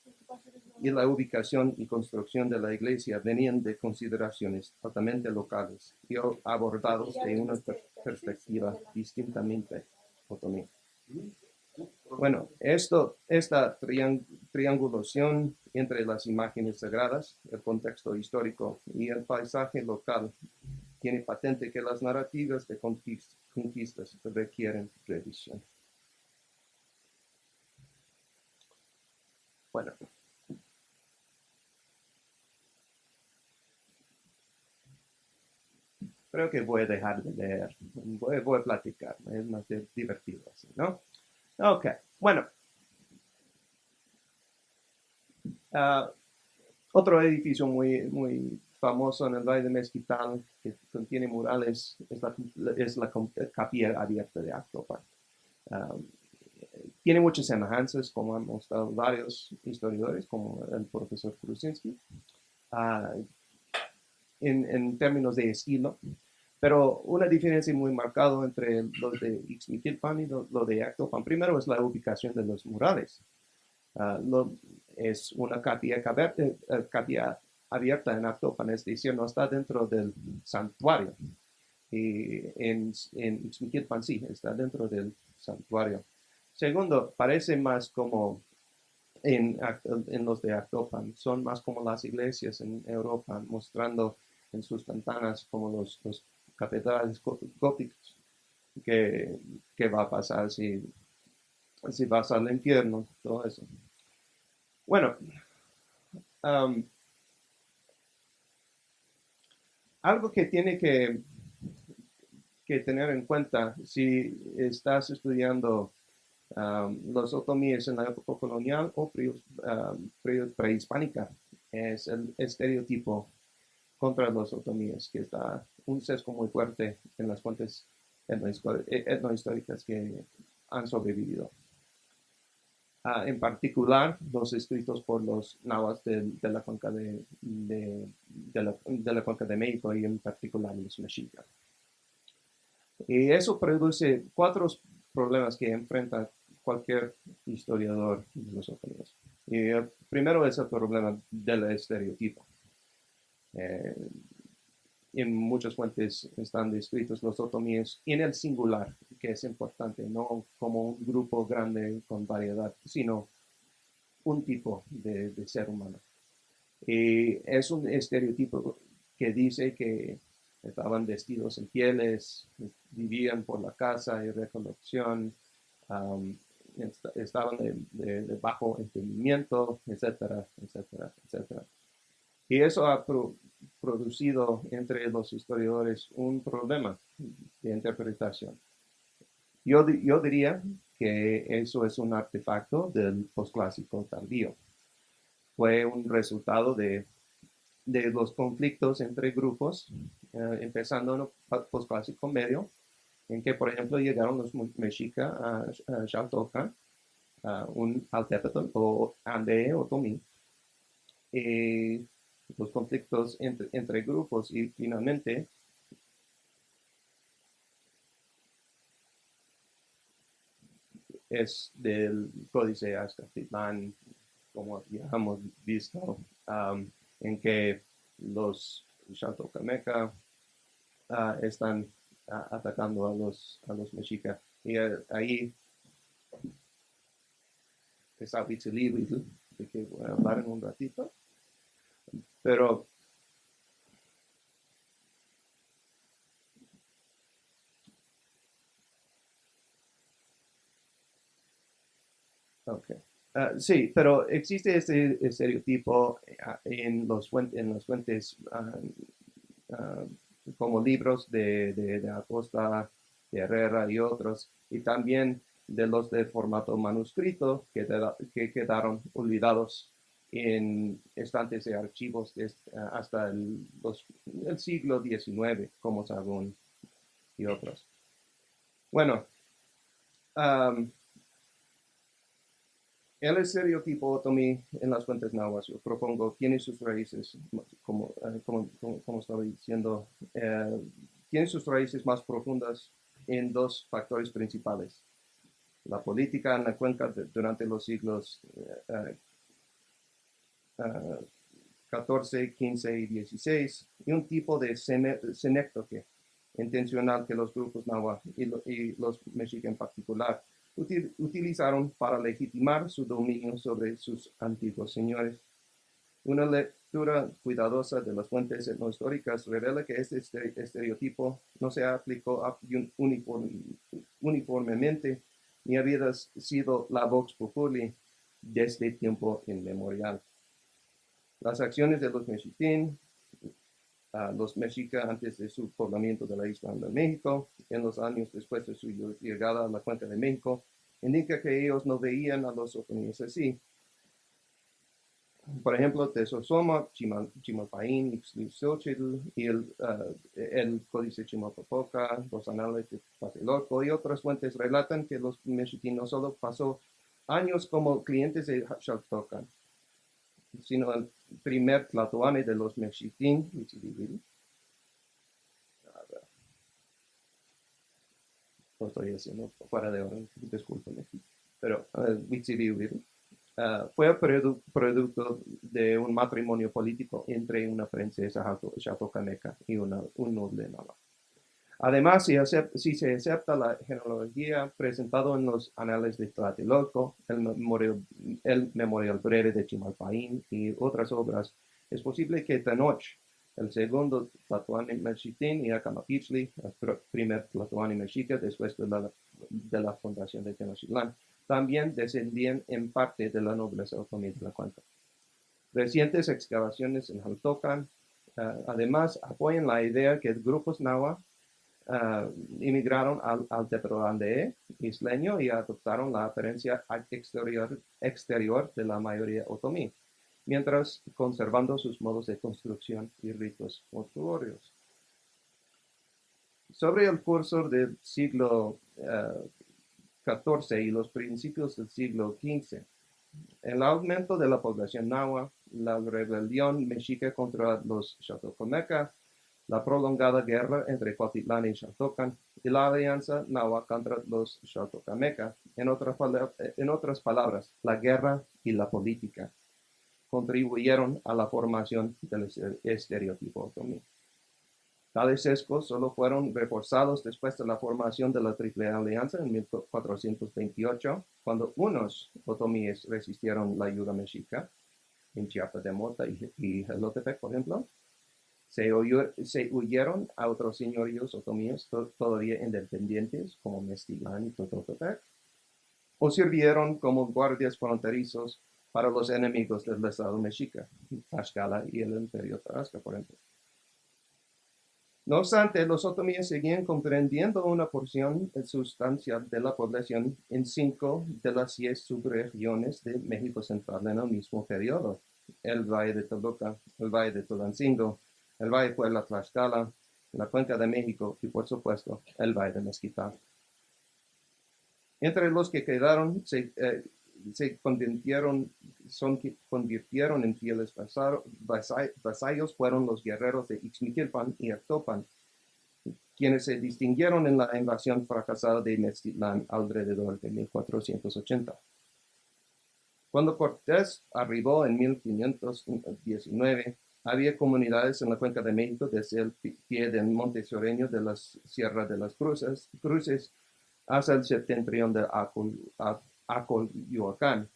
y la ubicación y construcción de la iglesia venían de consideraciones altamente locales y abordados de una perspectiva distintamente otomí. Bueno, esta triangulación entre las imágenes sagradas, el contexto histórico y el paisaje local tiene patente que las narrativas de conquistas requieren revisión. Bueno. Creo que voy a dejar de leer. Voy a platicar. Es más divertido así, ¿no? Ok, bueno. Otro edificio muy famoso en el Valle de Mezquital que contiene murales es la capilla abierta de Actopan. Tiene muchas semejanzas, como han mostrado varios historiadores, como el profesor Krusinski, en términos de estilo. Pero una diferencia muy marcada entre los de Ixmiquilpan y lo de Actopan, primero es la ubicación de los murales. Es una capilla abierta en Actopan, es decir, no está dentro del santuario. Y en Ixmiquilpan sí, está dentro del santuario. Segundo, parece más como en los de Actopan, son más como las iglesias en Europa, mostrando en sus ventanas como los catedrales góticos, que va a pasar si vas al infierno, todo eso. Bueno, algo que tiene que tener en cuenta si estás estudiando los otomíes en la época colonial o prehispánica es el estereotipo contra los otomíes, que está un sesgo muy fuerte en las fuentes etnohistóricas que han sobrevivido. En particular, los escritos por los nahuas de la cuenca de la cuenca de México y en particular los mexicas. Y eso produce 4 problemas que enfrenta cualquier historiador de los otomíes. Y el primero es el problema del estereotipo. En muchas fuentes están descritos los otomíes en el singular, que es importante, no como un grupo grande con variedad, sino un tipo de ser humano. Y es un estereotipo que dice que estaban vestidos en pieles, vivían por la caza y recolección, estaban de bajo entendimiento, etcétera, etcétera, etcétera. Y eso ha producido entre los historiadores un problema de interpretación. Yo diría que eso es un artefacto del posclásico tardío. Fue un resultado de los conflictos entre grupos, empezando en el posclásico medio, en que, por ejemplo, llegaron los mexicas a Xaltocan, un Altepetl o Ande Otomí, y los conflictos entre grupos y finalmente es del Códice Azcapotzalco, como ya hemos visto, en que los Xaltocameca están atacando a los mexicas. Y ahí está Huitzilíhuitl, de que voy a hablar en un ratito. Pero okay. Sí, pero existe este estereotipo en las fuentes como libros de Acosta, de Herrera y otros, y también de los de formato manuscrito que quedaron olvidados en estantes de archivos hasta el siglo XIX, como Sagún y otros. Bueno, el estereotipo otomí en las fuentes nahuas, yo propongo, tiene sus raíces, como estaba diciendo, tiene sus raíces más profundas en dos factores principales. La política en la cuenca durante los siglos XIV, XV y XVI, y un tipo de senéctoque intencional que los grupos náhuatl y los mexicas en particular utilizaron para legitimar su dominio sobre sus antiguos señores. Una lectura cuidadosa de las fuentes etnohistóricas revela que este estereotipo no se aplicó uniformemente ni había sido la vox populi desde tiempo inmemorial. Las acciones de los mexitín, los mexicas antes de su poblamiento de la isla de México, en los años después de su llegada a la cuenca de México, indica que ellos no veían a los otomíes así. Por ejemplo, Tezozoma, Chimalpaín, Ixtlilxóchitl y el Códice Chimalpopoca, los Anales de Tlatelolco y otras fuentes relatan que los mexitín no solo pasó años como clientes de Xaltocan, sino el primer tlatoani de los mexitín, lo estoy haciendo fuera de orden, discúlpenme, pero fue producto de un matrimonio político entre una princesa xaltocameca y un noble náhuatl. Además, si se acepta la genealogía presentada en los anales de Tlatelolco, el memorial breve de Chimalpaín y otras obras, es posible que Tenoch, el segundo tlatoani mexitín, y Acamapitzli, el primer tlatoani mexica después de la fundación de Tenochtitlán, también descendían en parte de la nobleza otomí de la cuenca. Recientes excavaciones en Xaltocan, además, apoyan la idea que grupos náhuatl inmigraron al Teperoandé isleño y adoptaron la apariencia exterior de la mayoría otomí, mientras conservando sus modos de construcción y ritos mortuorios. Sobre el curso del siglo XIV y los principios del siglo XV, el aumento de la población náhuatl, la rebelión mexica contra los xaltocameca, la prolongada guerra entre Cuautitlán y Xaltocan y la alianza náhuatl contra los xaltocameca, en otras palabras, la guerra y la política, contribuyeron a la formación del estereotipo otomí. Tales sesgos solo fueron reforzados después de la formación de la Triple Alianza en 1428, cuando unos otomíes resistieron la ayuda mexica, en Chiapa de Mota y Jalotepec, por ejemplo. Se huyeron a otros señoríos otomíes todavía independientes, como Meztitlán y Tototepec. o sirvieron como guardias fronterizos para los enemigos del Estado mexica, Tlaxcala y el Imperio Tarasca, por ejemplo. No obstante, los otomíes seguían comprendiendo una porción sustancial de la población en 5 de las 6 subregiones de México Central en el mismo periodo: el Valle de Toluca, el Valle de Tulancingo, el Valle de Puebla, Tlaxcala, la Cuenca de México y, por supuesto, el Valle de Mezquital. Entre los que quedaron se convirtieron en fieles vasallos fueron los guerreros de Ixmiquilpan y Actopan, quienes se distinguieron en la invasión fracasada de Mezquitlán alrededor de 1480. Cuando Cortés arribó en 1519, había comunidades en la Cuenca de México desde el pie del monte sureño de la Sierra de las Cruces hasta el septentrión de Acolyoacán,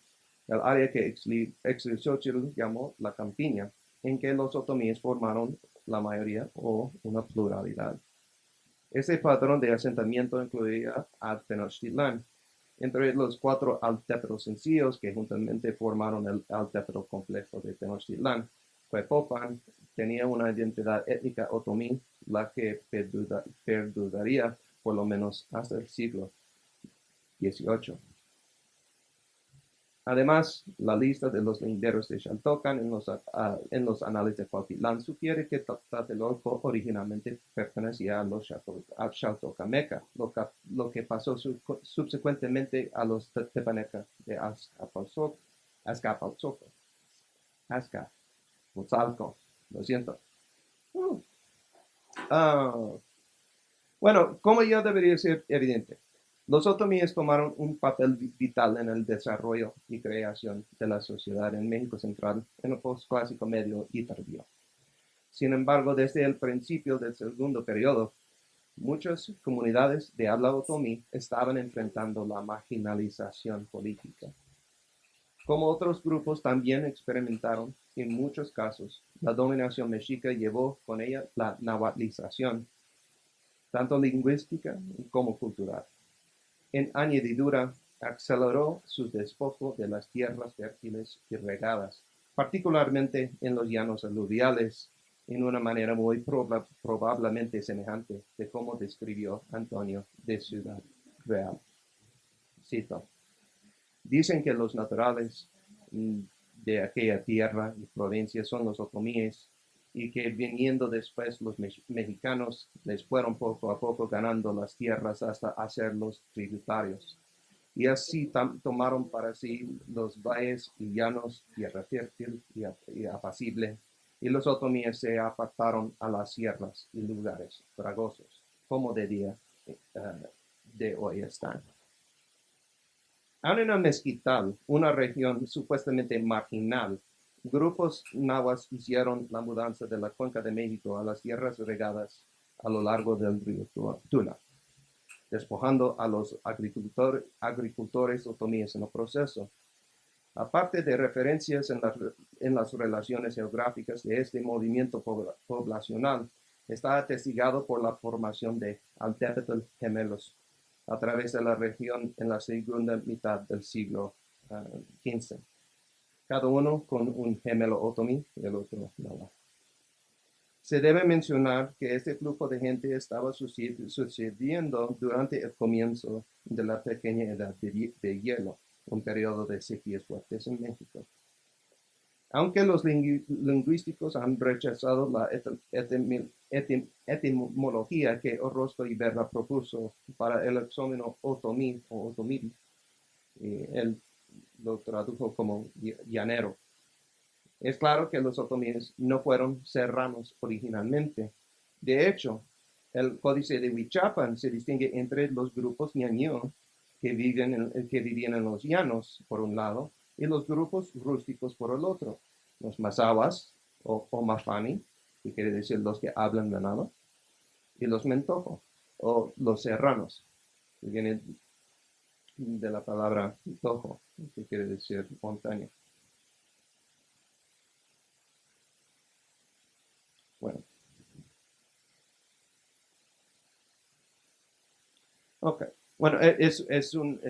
el área que Ixtlilxóchitl llamó la Campiña, en que los otomíes formaron la mayoría o una pluralidad. Este patrón de asentamiento incluía a Tenochtitlán, entre los 4 altepetlos sencillos que juntamente formaron el altepetl complejo de Tenochtitlán. Huepopan tenía una identidad étnica otomí, la que perduraría por lo menos hasta el siglo XVIII. Además, la lista de los linderos de Xaltocan en los anales de Cuautitlán sugiere que Tlatelolco originalmente pertenecía a los Xaltocameca, lo que pasó subsecuentemente a los Tepaneca de Azcapotzalco. Lo siento. Bueno, como ya debería ser evidente, los otomíes tomaron un papel vital en el desarrollo y creación de la sociedad en México Central en el posclásico medio y tardío. Sin embargo, desde el principio del segundo periodo, muchas comunidades de habla otomí estaban enfrentando la marginalización política. Como otros grupos también experimentaron, en muchos casos, la dominación mexica llevó con ella la nahuatlización, tanto lingüística como cultural. En añadidura, aceleró su despojo de las tierras fértiles y regadas, particularmente en los llanos aluviales, en una manera muy probablemente semejante de cómo describió Antonio de Ciudad Real. Cito: dicen que los naturales de aquella tierra y provincia son los otomíes, y que viniendo después los mexicanos les fueron poco a poco ganando las tierras hasta hacerlos tributarios. Y así tomaron para sí los valles y llanos, tierra fértil y apacible, y los otomíes se apartaron a las sierras y lugares fragosos, como de día de hoy están. Aún en el Mezquital, una región supuestamente marginal, grupos nahuas hicieron la mudanza de la Cuenca de México a las tierras regadas a lo largo del río Tula, despojando a los agricultores otomíes en el proceso. Aparte de referencias en las relaciones geográficas de este movimiento poblacional, está atestigado por la formación de altepetl gemelos a través de la región en la segunda mitad del siglo XV, cada uno con un gemelo otomí y el otro náhuatl. Se debe mencionar que este flujo de gente estaba sucediendo durante el comienzo de la pequeña edad de hielo, un periodo de sequías fuertes en México. Aunque los lingüísticos han rechazado la etimología que Orozco Iberra propuso para el exónimo otomí o otomil, él lo tradujo como llanero. Es claro que los otomíes no fueron serranos originalmente. De hecho, el Códice de Huichapan se distingue entre los grupos ñañú que vivían en los llanos, por un lado, y los grupos rústicos por el otro, los mazahuas o mafani, que quiere decir los que hablan ganado, y los mentojo o los serranos, que viene de la palabra tojo, que quiere decir montaña. Bueno. Ok, Bueno, es un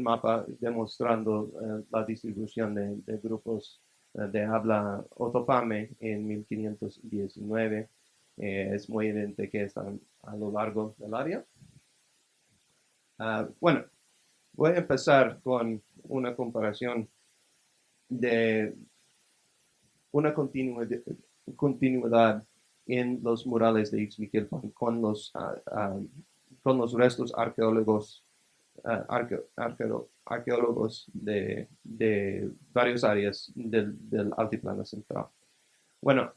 mapa demostrando la distribución de grupos de habla Otopame en 1519. Es muy evidente que están a lo largo del área. Bueno, voy a empezar con una comparación de una continuidad en los murales de Ixmiquilpan con los restos arqueólogos, arqueólogos de varias áreas del Altiplano Central. Bueno,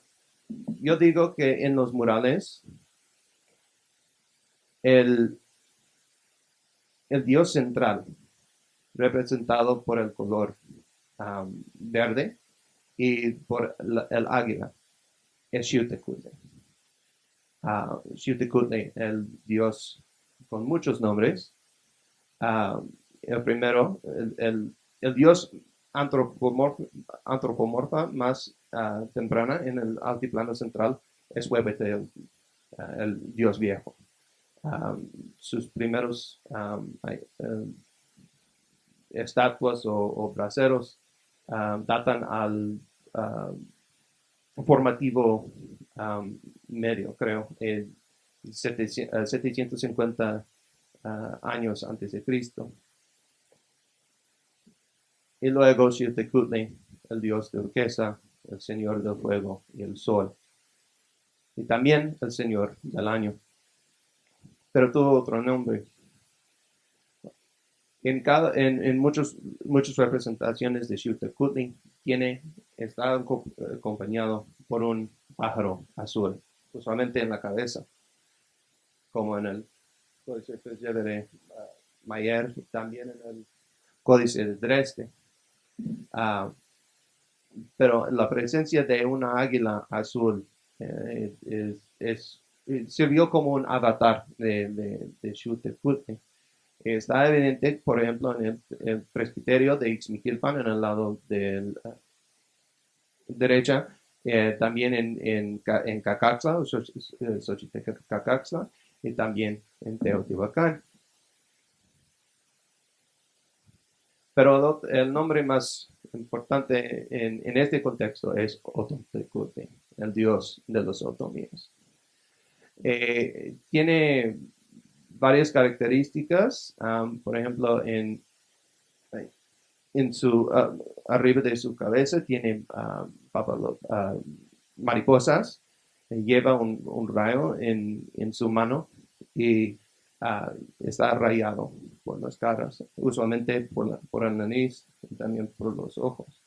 yo digo que en los murales el dios central, representado por el color verde y por el águila, es Xiuhtecuhtli. Xiuhtecuhtli, el dios con muchos nombres. El primero, el dios antropomorfa más temprana en el altiplano central es Huehuetel, el dios viejo. Sus primeros estatuas o braseros datan al formativo medio, creo, 750 años antes de Cristo. Y luego Xiuhtecuhtli, el dios de Urquiza, el señor del fuego y el sol. Y también el señor del año. Pero tuvo otro nombre. En muchas representaciones de Xiuhtecuhtli está acompañado por un pájaro azul, usualmente en la cabeza, como en el Códice de Mayer, también en el Códice de Dresde. Pero la presencia de una águila azul sirvió como un avatar de Xiuhtecuhtli. Está evidente, por ejemplo, en el presbiterio de Ixmiquilpan, en el lado de derecha, también en Cacaxtla, Xochitecacaxtla, y también en Teotihuacán. Pero el nombre más importante en este contexto es Otomtecuhtli, el dios de los otomíes. Tiene varias características, por ejemplo, arriba de su cabeza tiene mariposas, lleva un rayo en su mano y está rayado por las caras, usualmente por la nariz y también por los ojos.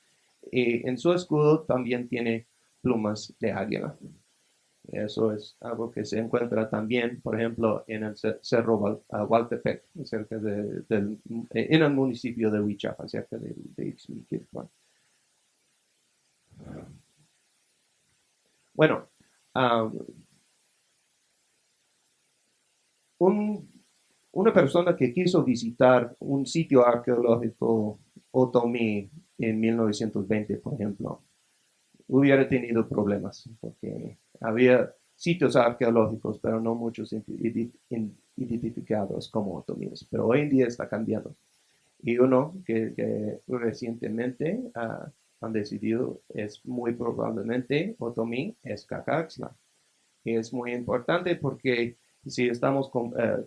Y en su escudo también tiene plumas de águila. Eso es algo que se encuentra también, por ejemplo, en el Cerro Hualtepec, en el municipio de Huichapan, cerca de Ixmiquilpan. Bueno, una persona que quiso visitar un sitio arqueológico otomí en 1920, por ejemplo, hubiera tenido problemas, porque había sitios arqueológicos, pero no muchos identificados como otomíes. Pero hoy en día está cambiando. Y uno que recientemente han decidido es muy probablemente otomí, es Cacaxtla. Y es muy importante porque si estamos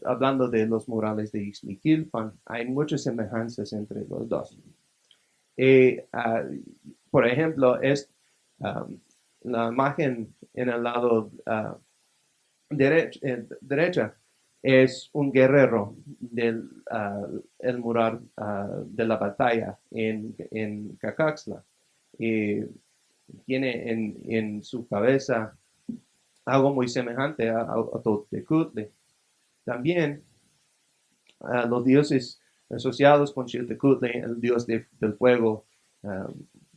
hablando de los murales de Ixmiquilpan, hay muchas semejanzas entre los dos. Por ejemplo, la imagen en el lado derecha es un guerrero del el mural de la batalla en Cacaxtla. Y tiene en su cabeza algo muy semejante a Otomtecuhtli. También los dioses asociados con Xiuhtecuhtli, el dios del fuego,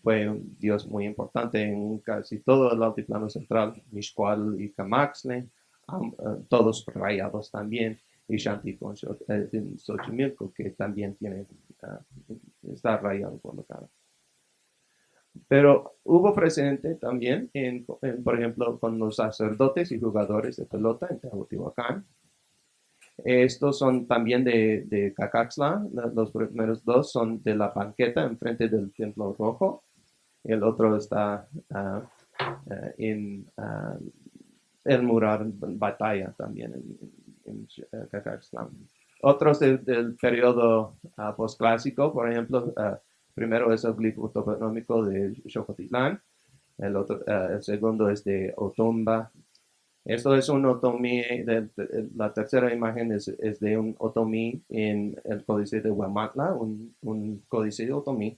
fue un dios muy importante en casi todo el altiplano central, Mixcoatl y Camaxtli, todos rayados también, y Xantico en Xochimilco, que también está rayado por la cara. Pero hubo precedente también, por ejemplo, con los sacerdotes y jugadores de pelota en Teotihuacán. Estos son también de Cacaxtla. Los primeros dos son de la banqueta enfrente del Templo Rojo. El otro está en el mural Batalla también en Cacaxtla. Otros del periodo posclásico, por ejemplo, primero es el glifo toponómico de Xocotitlán, el segundo es de Otomba. Esto es un otomí, la tercera imagen es de un otomí en el códice de Huamantla, un códice de otomí.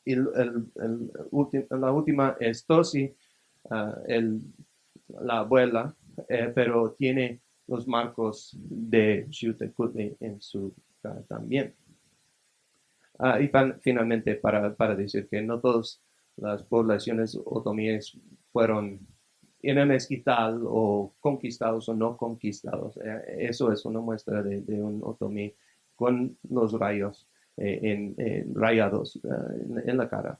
Y la última es Tosi, la abuela, pero tiene los marcos de Xiuhtecuhtli en su cara también. Y finalmente, para decir que no todas las poblaciones otomíes fueron en el mezquital o conquistados o no conquistados. Eso es una muestra de un otomí con los rayos rayados en la cara,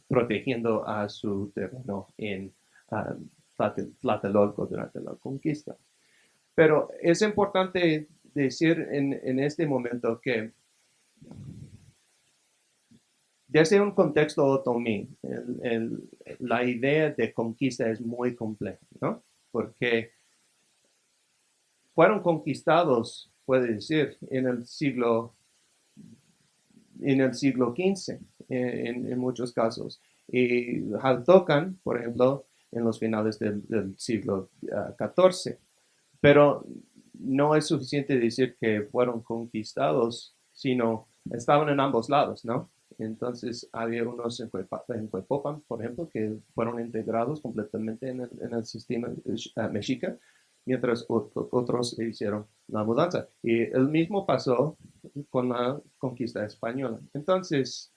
protegiendo a su terreno en Tlatelolco durante la conquista. Pero es importante decir en este momento que desde un contexto otomí, la idea de conquista es muy compleja, ¿no? Porque fueron conquistados, puede decir, en el siglo XV, en muchos casos. Y Jaltocan, por ejemplo, en los finales del siglo XIV. Pero no es suficiente decir que fueron conquistados, sino estaban en ambos lados, ¿no? Entonces, había unos en Cuepopan, por ejemplo, que fueron integrados completamente en el sistema mexica, mientras otros hicieron la mudanza. Y el mismo pasó con la conquista española. Entonces,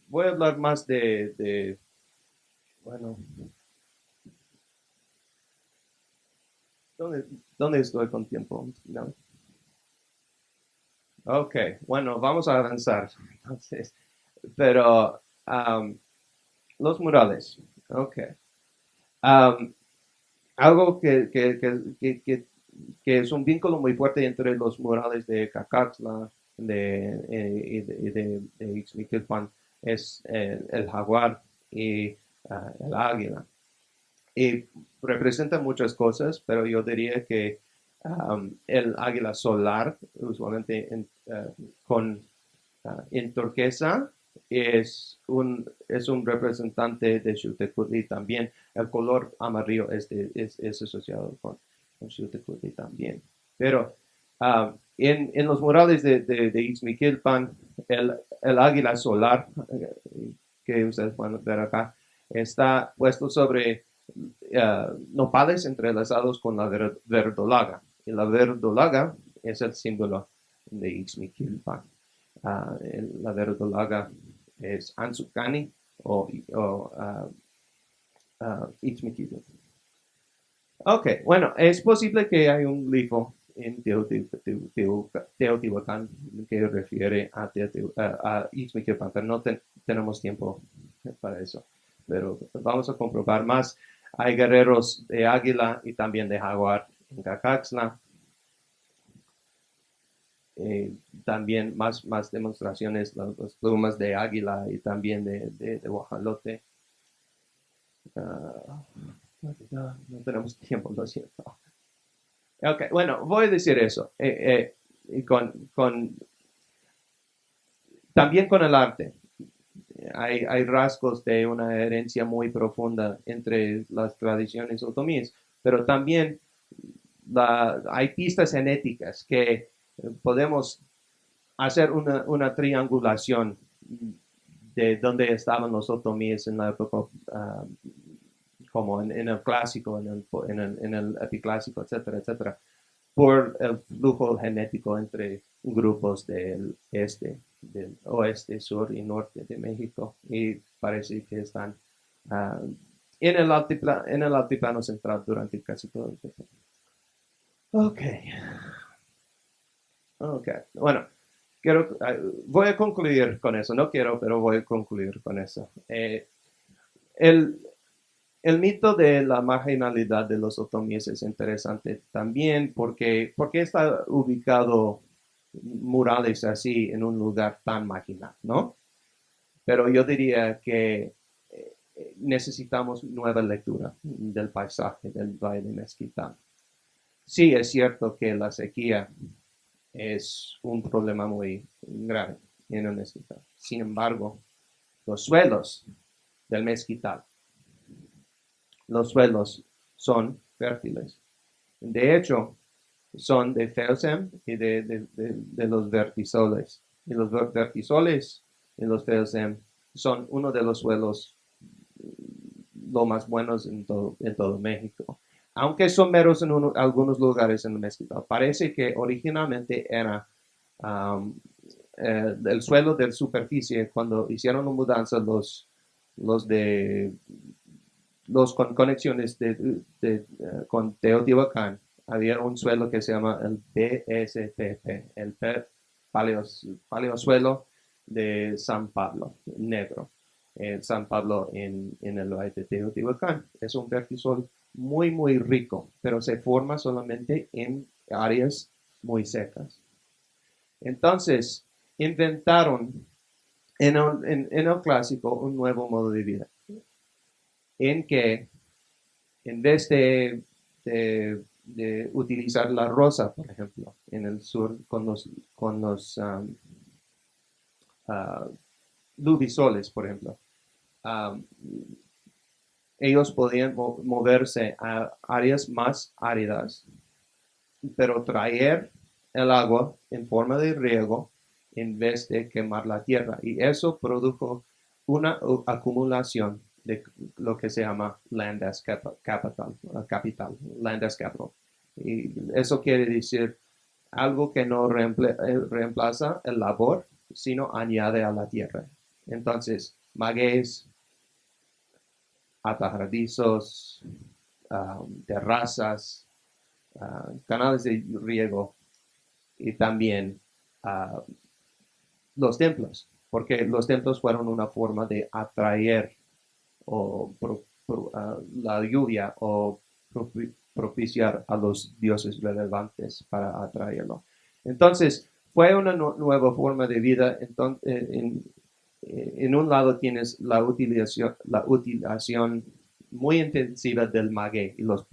voy a hablar más bueno, ¿dónde estoy con tiempo? No. Ok, bueno, vamos a avanzar. Entonces, pero los murales, ok. Algo que es un vínculo muy fuerte entre los murales de Cacaxtla de Ixmiquilpan es el jaguar y el águila. Y representa muchas cosas, pero yo diría que el águila solar, usualmente en turquesa, es un representante de Xiuhtecuhtli también. El color amarillo es asociado con Xiuhtecuhtli también. Pero en los murales de Ixmiquilpan, el águila solar, que ustedes pueden ver acá, está puesto sobre nopales entrelazados con la verdolaga. Y la verdolaga es el símbolo de Ixmiquilpan. La verdolaga es Anzucani o Ixmiquilpan. Ok, bueno, es posible que hay un glifo en Teotihuacán que refiere a Ixmiquilpan, pero no tenemos tiempo para eso. Pero vamos a comprobar más. Hay guerreros de águila y también de jaguar en Cacaxtla. También más demostraciones, las plumas de águila y también de guajolote. No tenemos tiempo, lo siento. Ok, bueno, voy a decir eso. También con el arte. Hay rasgos de una herencia muy profunda entre las tradiciones otomíes, pero también hay pistas genéticas que podemos hacer una triangulación de dónde estaban los otomíes en la época, como en el clásico, en el epiclásico, etcétera, etcétera, por el flujo genético entre grupos del oeste, sur y norte de México. Y parece que están en el altiplano central durante casi todo el tiempo. Ok. Bueno, voy a concluir con eso. No quiero, pero voy a concluir con eso. El El mito de la marginalidad de los otomíes es interesante también porque está ubicado murales así en un lugar tan marginal, ¿no? Pero yo diría que necesitamos nueva lectura del paisaje del Valle de Mezquital. Sí, es cierto que la sequía es un problema muy grave en el Mezquital. Sin embargo, los suelos del Mezquital, los suelos son fértiles. De hecho, son de Feozem y de los vertisoles. Y los vertisoles y los Feozem son uno de los suelos lo más buenos en todo México. Aunque son meros en algunos lugares en el Mezquital. Parece que originalmente era um, el suelo de superficie cuando hicieron la mudanza los de los con conexiones con Teotihuacán. Había un suelo que se llama el BSPP, el paleosuelo de San Pablo, negro. San Pablo en el valle de Teotihuacán. Es un vertisol muy rico, pero se forma solamente en áreas muy secas. Entonces, inventaron en el clásico un nuevo modo de vida, en que en vez de utilizar la rosa, por ejemplo, en el sur con los lubisoles, por ejemplo, um, ellos podían moverse a áreas más áridas, pero traer el agua en forma de riego en vez de quemar la tierra. Y eso produjo una acumulación de lo que se llama land as capital, land as capital. Y eso quiere decir algo que no reemplaza el labor, sino añade a la tierra. Entonces, magueyes, atajardizos, terrazas, canales de riego y también los templos, porque los templos fueron una forma de atraer o la lluvia o propiciar a los dioses relevantes para atraerlo. Entonces, fue una nueva forma de vida. Entonces, en un lado tienes la utilización muy intensiva del maguey y los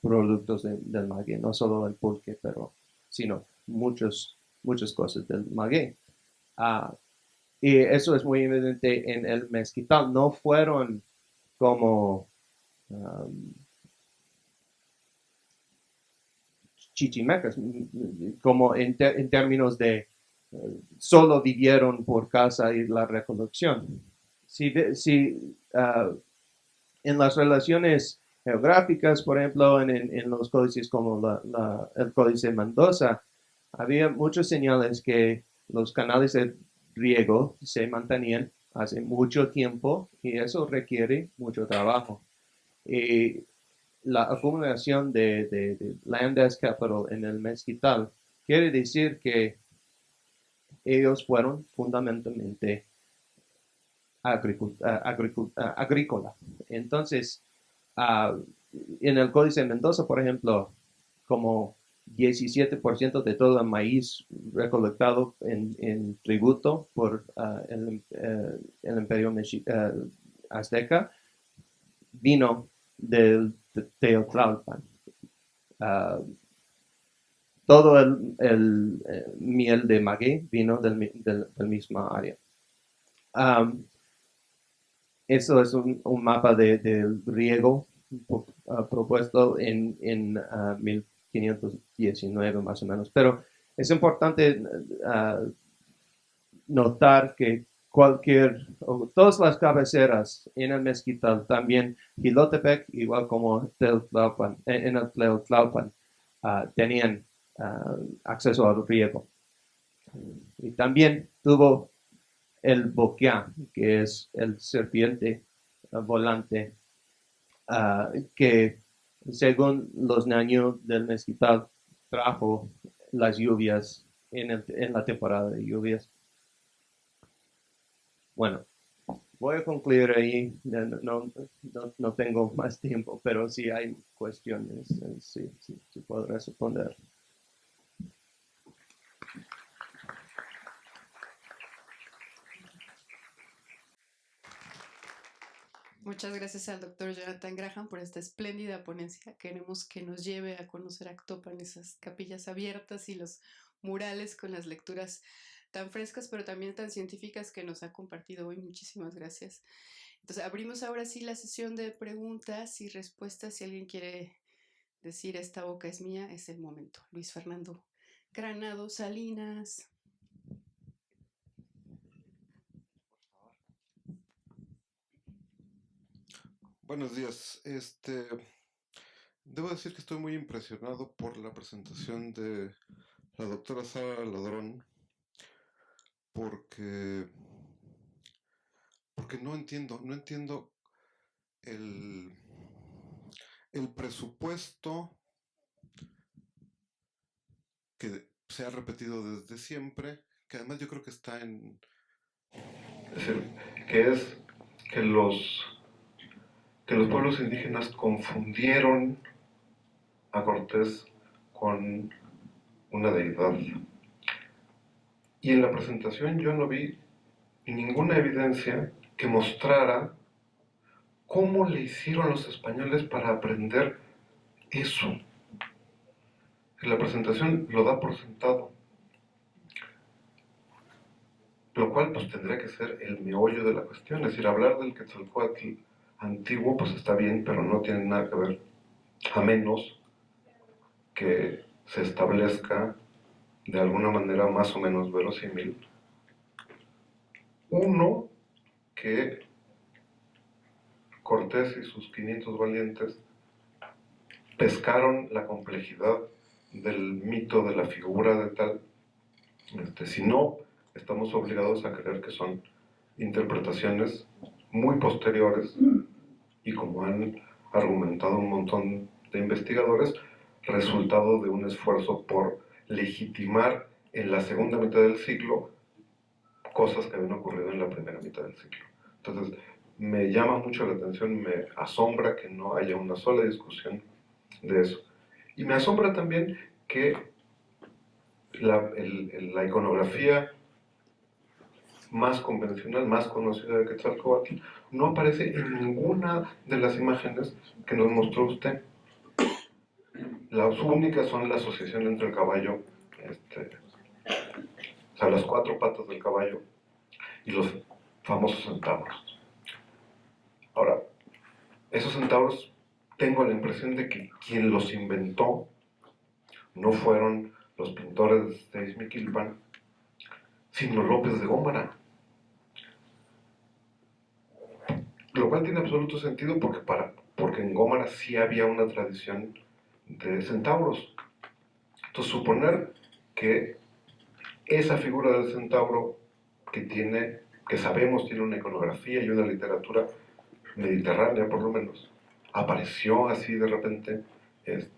productos del maguey, no solo el pulque, pero sino muchas cosas del maguey. Y eso es muy evidente en el mezquital. No fueron como chichimecas, como en términos de solo vivieron por casa y la recolección. Si en las relaciones geográficas, por ejemplo, en los códices como el códice Mendoza, había muchos señales que los canales de riego se mantenían hace mucho tiempo y eso requiere mucho trabajo. Y la acumulación de land as capital en el mezquital quiere decir que ellos fueron fundamentalmente agrícola. Entonces, en el Códice de Mendoza, por ejemplo, como 17% de todo el maíz recolectado en tributo por el imperio azteca vino del Teotlalpan. Todo el miel de maguey vino del mismo área. Eso es un mapa de riego propuesto en 1519 más o menos. Pero es importante notar que todas las cabeceras en el mezquital, también Jilotepec, igual como en el Tlalpan, tenían acceso al riego. Y también tuvo el boquia, que es el serpiente volante, que según los ñaños del mezquital trajo las lluvias en la temporada de lluvias. Bueno, Voy a concluir ahí, no tengo más tiempo, pero si hay cuestiones, sí puedo responder. Muchas gracias al doctor Jonathan Graham por esta espléndida ponencia. Queremos que nos lleve a conocer Actopan, esas capillas abiertas y los murales con las lecturas tan frescas, pero también tan científicas que nos ha compartido hoy. Muchísimas gracias. Entonces, abrimos ahora sí la sesión de preguntas y respuestas. Si alguien quiere decir esta boca es mía, es el momento. Luis Fernando Granado Salinas. Buenos días. Debo decir que estoy muy impresionado por la presentación de la doctora Sara Ladrón, porque no entiendo el, el presupuesto que se ha repetido desde siempre, que además yo creo que está en... Es decir, que es que los pueblos indígenas confundieron a Cortés con una deidad. Y en la presentación yo no vi ninguna evidencia que mostrara cómo le hicieron los españoles para aprender eso. En la presentación lo da por sentado, lo cual pues tendría que ser el meollo de la cuestión. Es decir, hablar del Quetzalcóatl antiguo pues está bien, pero no tiene nada que ver, a menos que se establezca de alguna manera más o menos verosímil uno, que Cortés y sus 500 valientes pescaron la complejidad del mito de la figura de tal. Si no, estamos obligados a creer que son interpretaciones muy posteriores y, como han argumentado un montón de investigadores, resultado de un esfuerzo por legitimar en la segunda mitad del siglo cosas que habían ocurrido en la primera mitad del siglo. Entonces, me llama mucho la atención, me asombra que no haya una sola discusión de eso. Y me asombra también que la iconografía más convencional, más conocida de Quetzalcóatl, no aparece en ninguna de las imágenes que nos mostró usted. Las únicas son la asociación entre el caballo, o sea, las 4 patas del caballo y los famosos centauros. Ahora, esos centauros, tengo la impresión de que quien los inventó no fueron los pintores de Izmiquilpan, sino López de Gómara. Lo cual tiene absoluto sentido porque en Gómara sí había una tradición de centauros. Entonces, suponer que esa figura del centauro que sabemos tiene una iconografía y una literatura mediterránea por lo menos, apareció así de repente, es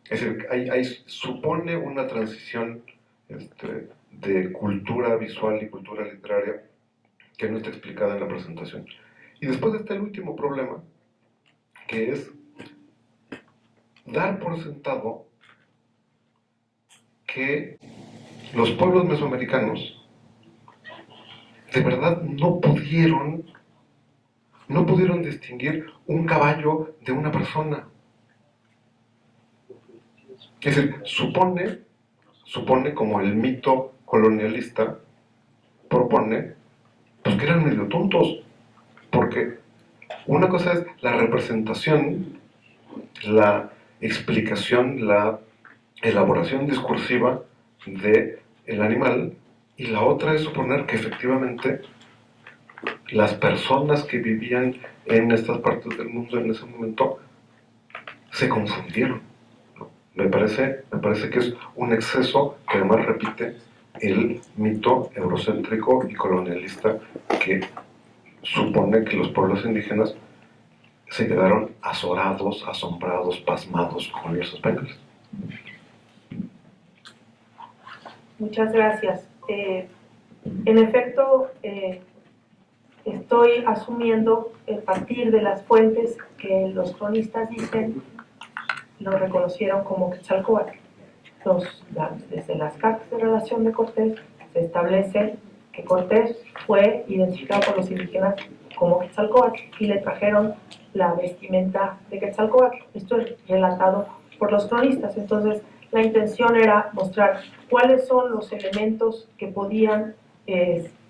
decir, ahí supone una transición de cultura visual y cultura literaria que no está explicada en la presentación. Y después está el último problema, que es dar por sentado que los pueblos mesoamericanos de verdad no pudieron distinguir un caballo de una persona. Es decir, supone como el mito colonialista propone, pues que eran medio tontos, porque una cosa es la representación, la explicación, la elaboración discursiva del animal, y la otra es suponer que efectivamente las personas que vivían en estas partes del mundo en ese momento se confundieron. Me parece que es un exceso que además repite el mito eurocéntrico y colonialista que supone que los pueblos indígenas se quedaron azorados, asombrados, pasmados con los españoles. Muchas gracias. En efecto, estoy asumiendo a partir de las fuentes que los cronistas dicen lo reconocieron como Quetzalcóatl. Desde las cartas de relación de Cortés se establece que Cortés fue identificado por los indígenas como Quetzalcóatl y le trajeron la vestimenta de Quetzalcóatl. Esto es relatado por los cronistas. Entonces, la intención era mostrar cuáles son los elementos que podían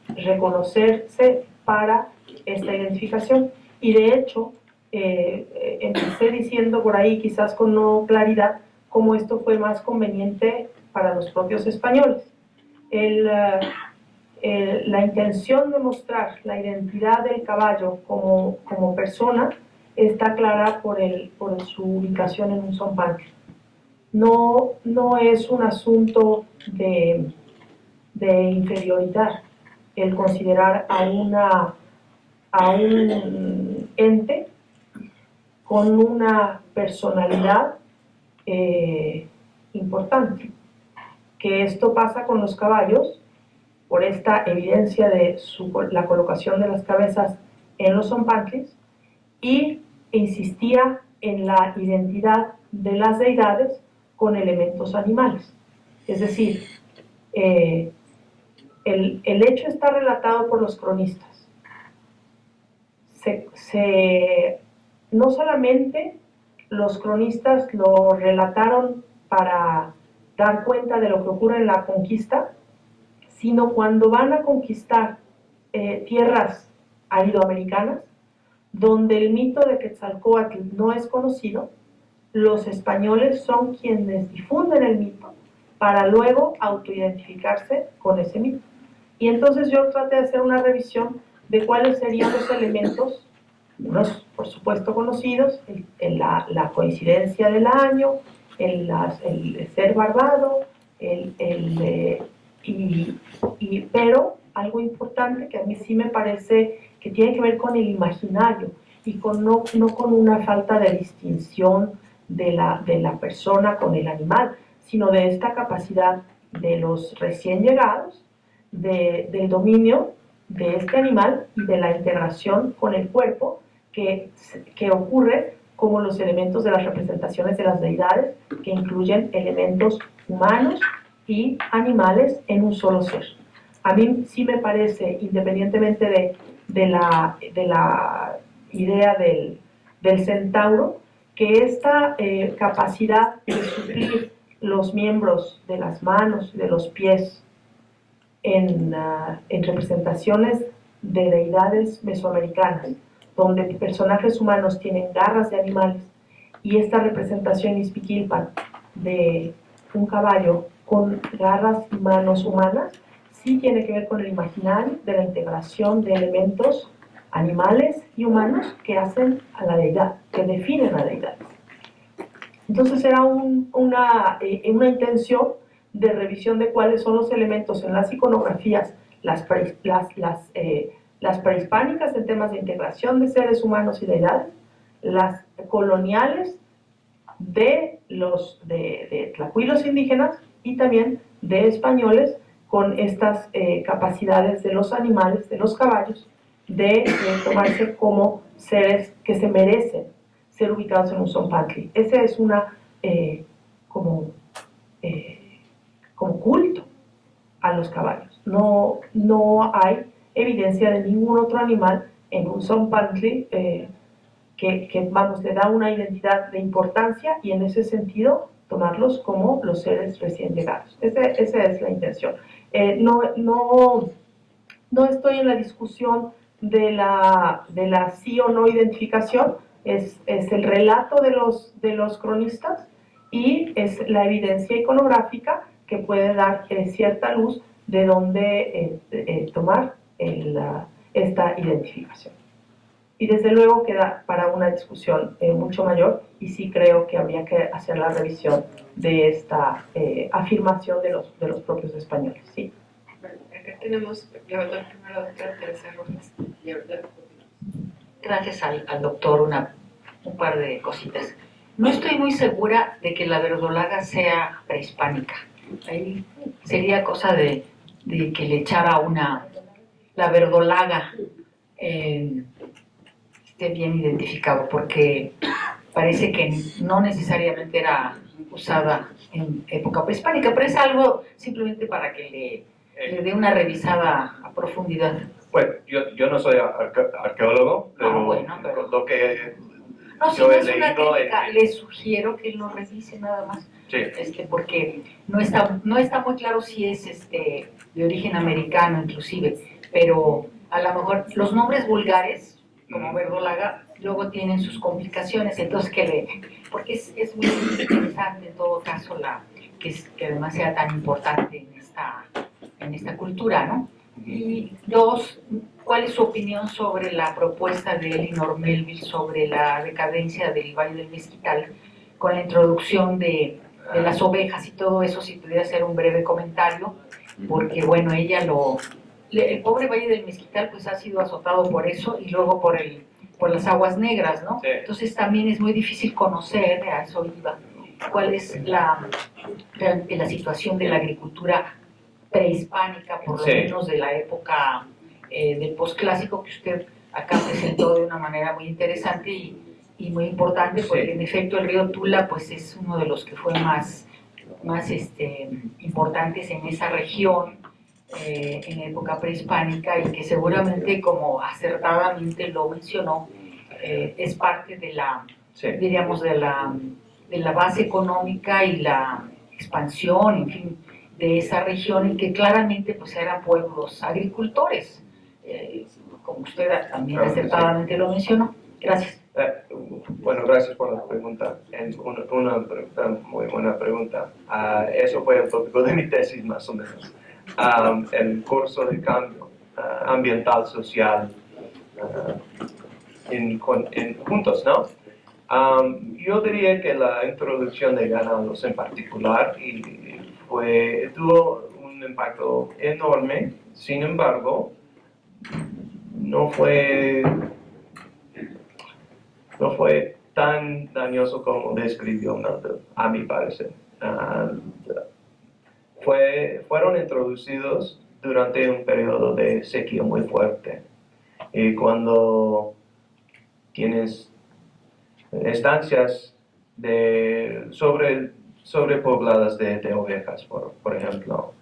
reconocerse para esta identificación. Y de hecho, empecé diciendo por ahí, quizás con no claridad, cómo esto fue más conveniente para los propios españoles. La intención de mostrar la identidad del caballo como persona está clara por su ubicación en un zompantli. No es un asunto de inferioridad el considerar a un ente con una personalidad importante. Que esto pasa con los caballos por esta evidencia de la colocación de las cabezas en los zompantlis y insistía en la identidad de las deidades con elementos animales. Es decir, el hecho está relatado por los cronistas. No solamente los cronistas lo relataron para dar cuenta de lo que ocurre en la conquista, sino cuando van a conquistar tierras aridoamericanas, donde el mito de Quetzalcóatl no es conocido, los españoles son quienes difunden el mito para luego autoidentificarse con ese mito. Y entonces yo traté de hacer una revisión de cuáles serían los elementos, unos por supuesto conocidos, la coincidencia del año, el ser barbado, pero algo importante que a mí sí me parece que tiene que ver con el imaginario y no con una falta de distinción de la persona con el animal, sino de esta capacidad de los recién llegados, del dominio de este animal y de la integración con el cuerpo que ocurre como los elementos de las representaciones de las deidades, que incluyen elementos humanos y animales en un solo ser. A mí sí me parece, independientemente de la idea del centauro, que esta capacidad de suplir los miembros de las manos y de los pies en representaciones de deidades mesoamericanas, donde personajes humanos tienen garras de animales, y esta representación ispiquilpan de un caballo con garras y manos humanas, sí tiene que ver con el imaginario de la integración de elementos animales y humanos que hacen a la deidad, que definen a la deidad. Entonces era una intención de revisión de cuáles son los elementos en las iconografías, las prehispánicas en temas de integración de seres humanos y deidades, las coloniales de tlacuilos indígenas y también de españoles con estas capacidades de los animales, de los caballos, de tomarse como seres que se merecen ser ubicados en un zompantli. Ese es como culto a los caballos. No hay evidencia de ningún otro animal en un zompantli que le da una identidad de importancia y en ese sentido tomarlos como los seres recién llegados. Esa es la intención. No estoy en la discusión de la sí o no identificación, es el relato de los cronistas y es la evidencia iconográfica que puede dar cierta luz de dónde tomar esta identificación. Y desde luego queda para una discusión mucho mayor, y sí creo que habría que hacer la revisión de esta afirmación de los propios españoles. Sí. Bueno, acá tenemos levantado primero a la doctora Teresa Rojas. Gracias al doctor, un par de cositas. No estoy muy segura de que la verdolaga sea prehispánica. Ahí sería cosa de que le echara la verdolaga esté bien identificado, porque parece que no necesariamente era usada en época prehispánica, pero es algo simplemente para que le dé una revisada a profundidad. Bueno, yo no soy arqueólogo, pero, Bueno, pero lo que no, si yo no he es una leído crítica, le sugiero que lo revise nada más, sí, porque no está muy claro si es de origen americano inclusive, pero a lo mejor los nombres vulgares, como verdolaga, luego tienen sus complicaciones, entonces porque es muy interesante en todo caso que además sea tan importante en esta cultura, ¿no? Y dos, ¿cuál es su opinión sobre la propuesta de Elinor Melville sobre la decadencia del Valle del Mezquital con la introducción de las ovejas y todo eso? Si pudiera hacer un breve comentario, porque bueno, el pobre Valle del Mezquital pues ha sido azotado por eso y luego por las aguas negras, ¿no? Sí. Entonces también es muy difícil conocer, a eso iba, cuál es realmente la situación de la agricultura prehispánica, por lo Sí. menos de la época del posclásico, que usted acá presentó de una manera muy interesante y muy importante, porque Sí. en efecto el río Tula pues es uno de los que fue más importantes en esa región en época prehispánica, y que seguramente, como acertadamente lo mencionó, es parte de sí. diríamos, de la base económica y la expansión, en fin, de esa región, y que claramente pues eran pueblos agricultores, como usted también Claro que sí. acertadamente lo mencionó. Gracias. Bueno, gracias por la pregunta. Es una muy buena pregunta. Eso fue el tópico de mi tesis, más o menos. El curso de cambio ambiental, social, juntos, ¿no? Yo diría que la introducción de ganados en particular tuvo un impacto enorme. Sin embargo, no fue tan dañoso como describió Melville, a mi parecer. Fueron introducidos durante un periodo de sequía muy fuerte. Y cuando tienes estancias sobrepobladas de ovejas, por ejemplo,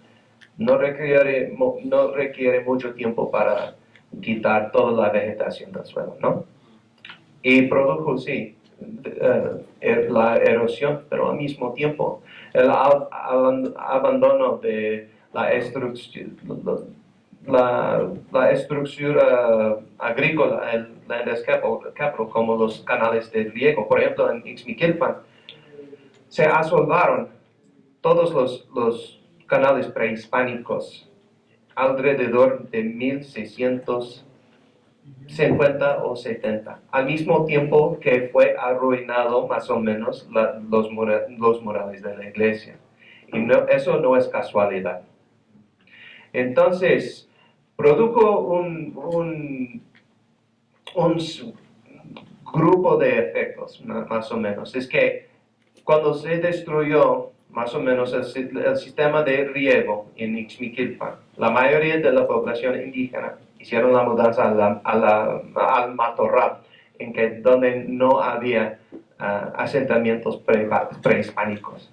no requiere mucho tiempo para quitar toda la vegetación del suelo, ¿no? Y produjo, sí, la erosión, pero al mismo tiempo el abandono de la estructura agrícola, el land capital, como los canales de riego. Por ejemplo, en Ixmiquilpan se asolvaron todos los canales prehispánicos alrededor de 1650 o 70, al mismo tiempo que fue arruinado más o menos los murales de la iglesia. Y eso no es casualidad. Entonces, produjo un grupo de efectos, más o menos. Es que cuando se destruyó más o menos el sistema de riego en Ixmiquilpan, la mayoría de la población indígena hicieron la mudanza al matorral, donde no había asentamientos prehispánicos.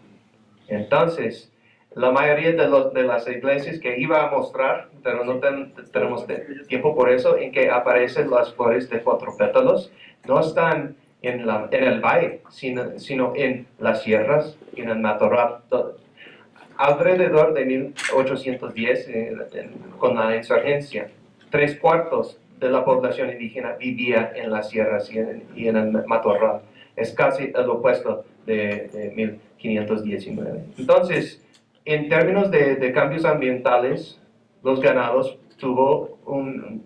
Entonces, la mayoría de las iglesias que iba a mostrar, pero no tenemos tiempo por eso, en que aparecen las flores de cuatro pétalos, no están en el valle, sino en las sierras, en el matorral. Alrededor de 1810, con la insurgencia, 3/4 de la población indígena vivía en las sierras y en el matorral. Es casi el opuesto de 1519. Entonces, en términos de cambios ambientales, los ganados tuvo un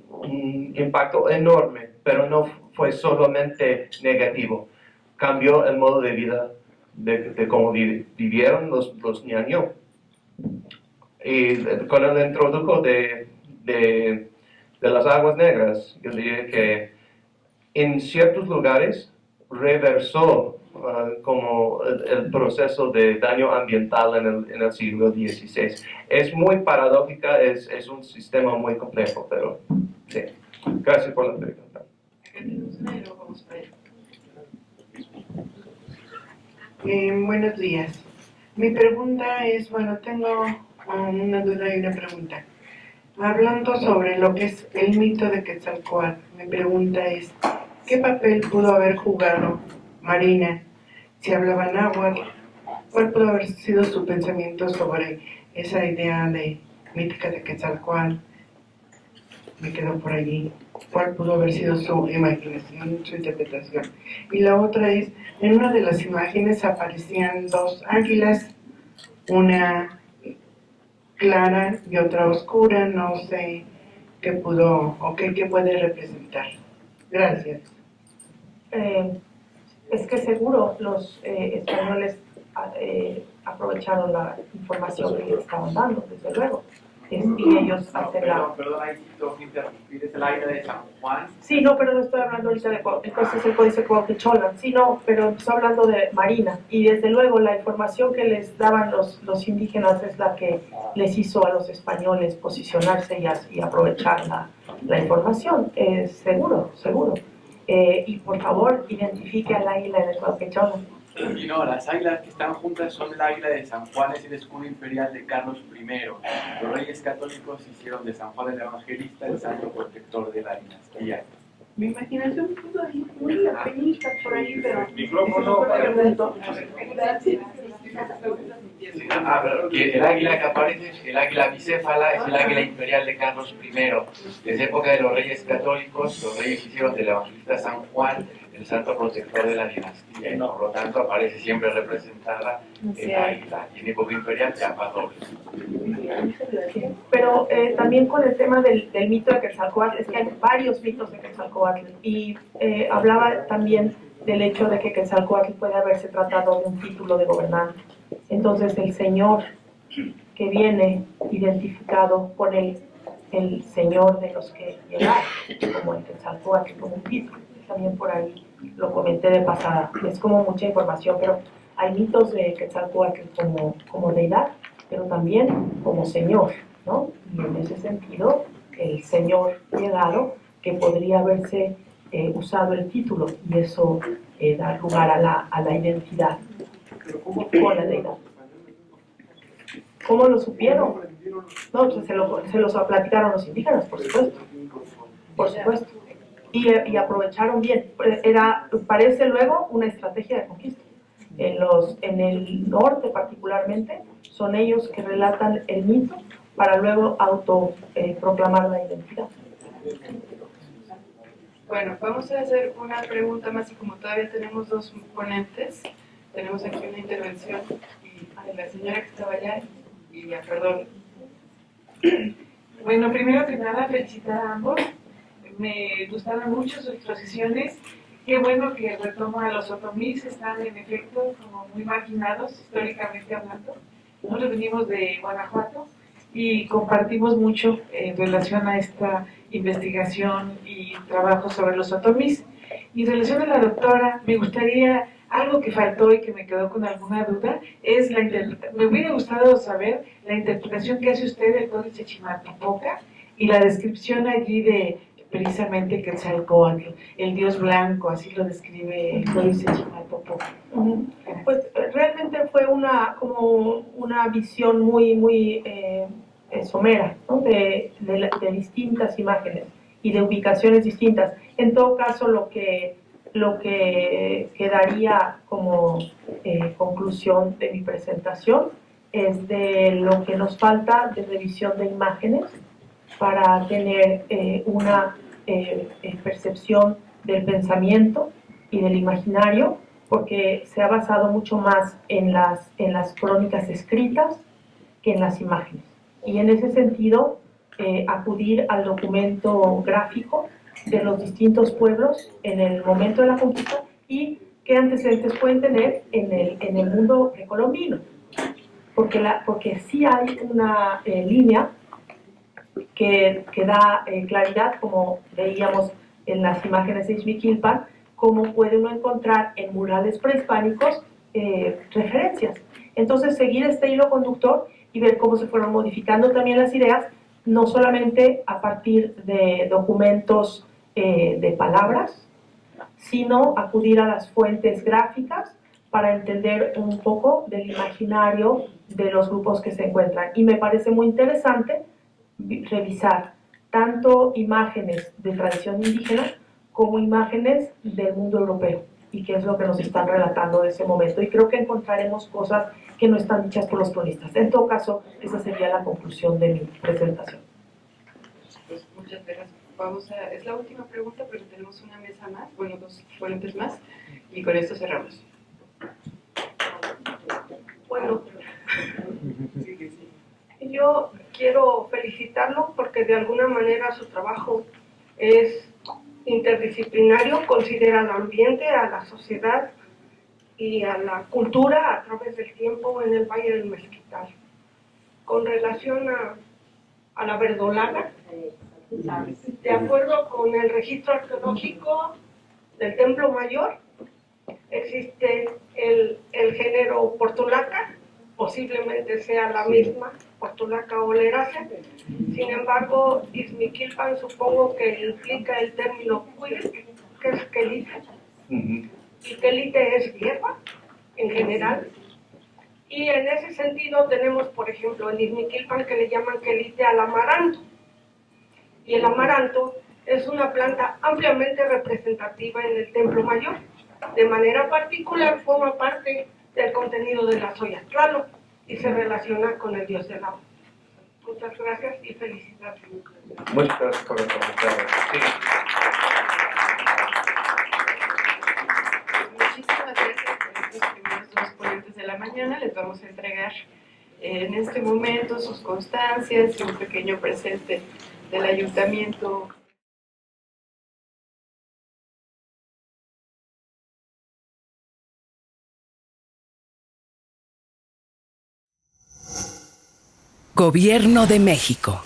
impacto enorme, pero no fue solamente negativo. Cambió el modo de vida de cómo vivieron los ñaño. Y con el introdujo de las aguas negras, yo diría que en ciertos lugares reversó como el proceso de daño ambiental en el siglo XVI. Es muy paradójica, es un sistema muy complejo, pero sí. Gracias por la pregunta. Acá tenemos una y luego vamos para allá. Buenos días. Mi pregunta es, bueno, tengo una duda y una pregunta. Hablando sobre lo que es el mito de Quetzalcóatl, mi pregunta es, ¿qué papel pudo haber jugado Marina si hablaba náhuatl? ¿Cuál pudo haber sido su pensamiento sobre esa idea de mítica de Quetzalcóatl? Me quedo por allí. ¿Cuál pudo haber sido su imaginación, su interpretación? Y la otra es, en una de las imágenes aparecían dos águilas, una clara y otra oscura, no sé qué pudo o qué puede representar. Gracias. Es que seguro los españoles aprovecharon la información que les estaban dando, desde luego. Y ellos hacen la... Perdón, ahí tengo que interrumpir, es el águila de San Juan. Sí, no, pero no estoy hablando ahorita de entonces el códice Cuauhtémoc. Sí, no, pero estoy hablando de Marina. Y desde luego la información que les daban los indígenas es la que les hizo a los españoles posicionarse y aprovechar la información. Seguro, seguro. Y por favor, identifique al águila de Cuauhtémoc. Y no, las águilas que están juntas son el águila de San Juan, es el escudo imperial de Carlos I. Los reyes católicos hicieron de San Juan el Evangelista el santo protector de la dinastía. Mi imaginación pudo ir muy apenas por ahí, pero... Micrófono. Que el águila que aparece, el águila bicéfala, es el águila imperial de Carlos I. Desde época de los reyes católicos, los reyes hicieron del evangelista San Juan el santo protector de la dinastía, y por lo tanto aparece siempre representada el águila. Y en época imperial llama doble. Pero también con el tema del mito de Quetzalcóatl, es que hay varios mitos de Quetzalcóatl. Y hablaba también del hecho de que Quetzalcóatl puede haberse tratado de un título de gobernante. Entonces el señor que viene identificado con el señor de los que llegaron, como el Quetzalcóatl, como un título. También por ahí lo comenté de pasada. Es como mucha información, pero hay mitos de Quetzalcóatl como deidad, pero también como señor, ¿no? Y en ese sentido, el señor llegado que podría haberse usado el título, y eso da lugar a la identidad con la deidad. ¿Cómo lo supieron? No, pues se los platicaron los indígenas, por supuesto. Por supuesto. Y aprovecharon bien. Parece luego una estrategia de conquista. En el norte particularmente, son ellos que relatan el mito para luego proclamar la identidad. Bueno, vamos a hacer una pregunta más y como todavía tenemos dos ponentes, tenemos aquí una intervención de la señora que estaba allá y ya, perdón. Bueno, primero que nada, felicitar a ambos. Me gustaron mucho sus exposiciones. Qué bueno que retoma a los otomís, están en efecto como muy marginados históricamente hablando. Nosotros venimos de Guanajuato y compartimos mucho en relación a esta investigación y trabajo sobre los otomís. Y en relación a la doctora, me gustaría, algo que faltó y que me quedó con alguna duda, es la interpretación. Me hubiera gustado saber la interpretación que hace usted del Códice Chimalpopoca y la descripción allí de precisamente Quetzalcóatl, el dios blanco, así lo describe el Códice Chimalpopoca. Pues realmente fue como una visión muy somera, ¿no? de distintas imágenes y de ubicaciones distintas. En todo caso, lo que quedaría como conclusión de mi presentación es de lo que nos falta de revisión de imágenes para tener una percepción del pensamiento y del imaginario, porque se ha basado mucho más en las crónicas escritas que en las imágenes. Y en ese sentido, acudir al documento gráfico de los distintos pueblos en el momento de la conquista y qué antecedentes pueden tener en el mundo precolombino. Porque sí hay una línea que da claridad, como veíamos en las imágenes de Ixmiquilpan, cómo puede uno encontrar en murales prehispánicos referencias. Entonces, seguir este hilo conductor y ver cómo se fueron modificando también las ideas no solamente a partir de documentos de palabras, sino acudir a las fuentes gráficas para entender un poco del imaginario de los grupos que se encuentran. Y me parece muy interesante revisar tanto imágenes de tradición indígena como imágenes del mundo europeo y qué es lo que nos están relatando de ese momento. Y creo que encontraremos cosas que no están dichas por los cronistas. En todo caso, esa sería la conclusión de mi presentación. Pues muchas gracias. Es la última pregunta, pero tenemos una mesa más, bueno, 2 ponentes más, y con esto cerramos. Bueno, yo quiero felicitarlo porque de alguna manera su trabajo es interdisciplinario, considera al ambiente, a la sociedad y a la cultura a través del tiempo en el Valle del Mezquital. Con relación a la verdolaga, de acuerdo con el registro arqueológico del Templo Mayor, existe el género portulaca, posiblemente sea la misma, portulaca oleracea. Sin embargo, Izmiquilpan supongo que implica el término cuil, que es quelite, y quelite es hierba en general. Y en ese sentido tenemos, por ejemplo, en Izmiquilpan que le llaman quelite al amaranto. Y el amaranto es una planta ampliamente representativa en el Templo Mayor. De manera particular forma parte del contenido de la soya Tlaloc y se relaciona con el dios del agua. Muchas gracias y felicidades. Muchas gracias por el comentario. Sí. Muchísimas gracias por estos primeros 2 ponentes de la mañana. Les vamos a entregar en este momento sus constancias y un pequeño presente del ayuntamiento. Gobierno de México.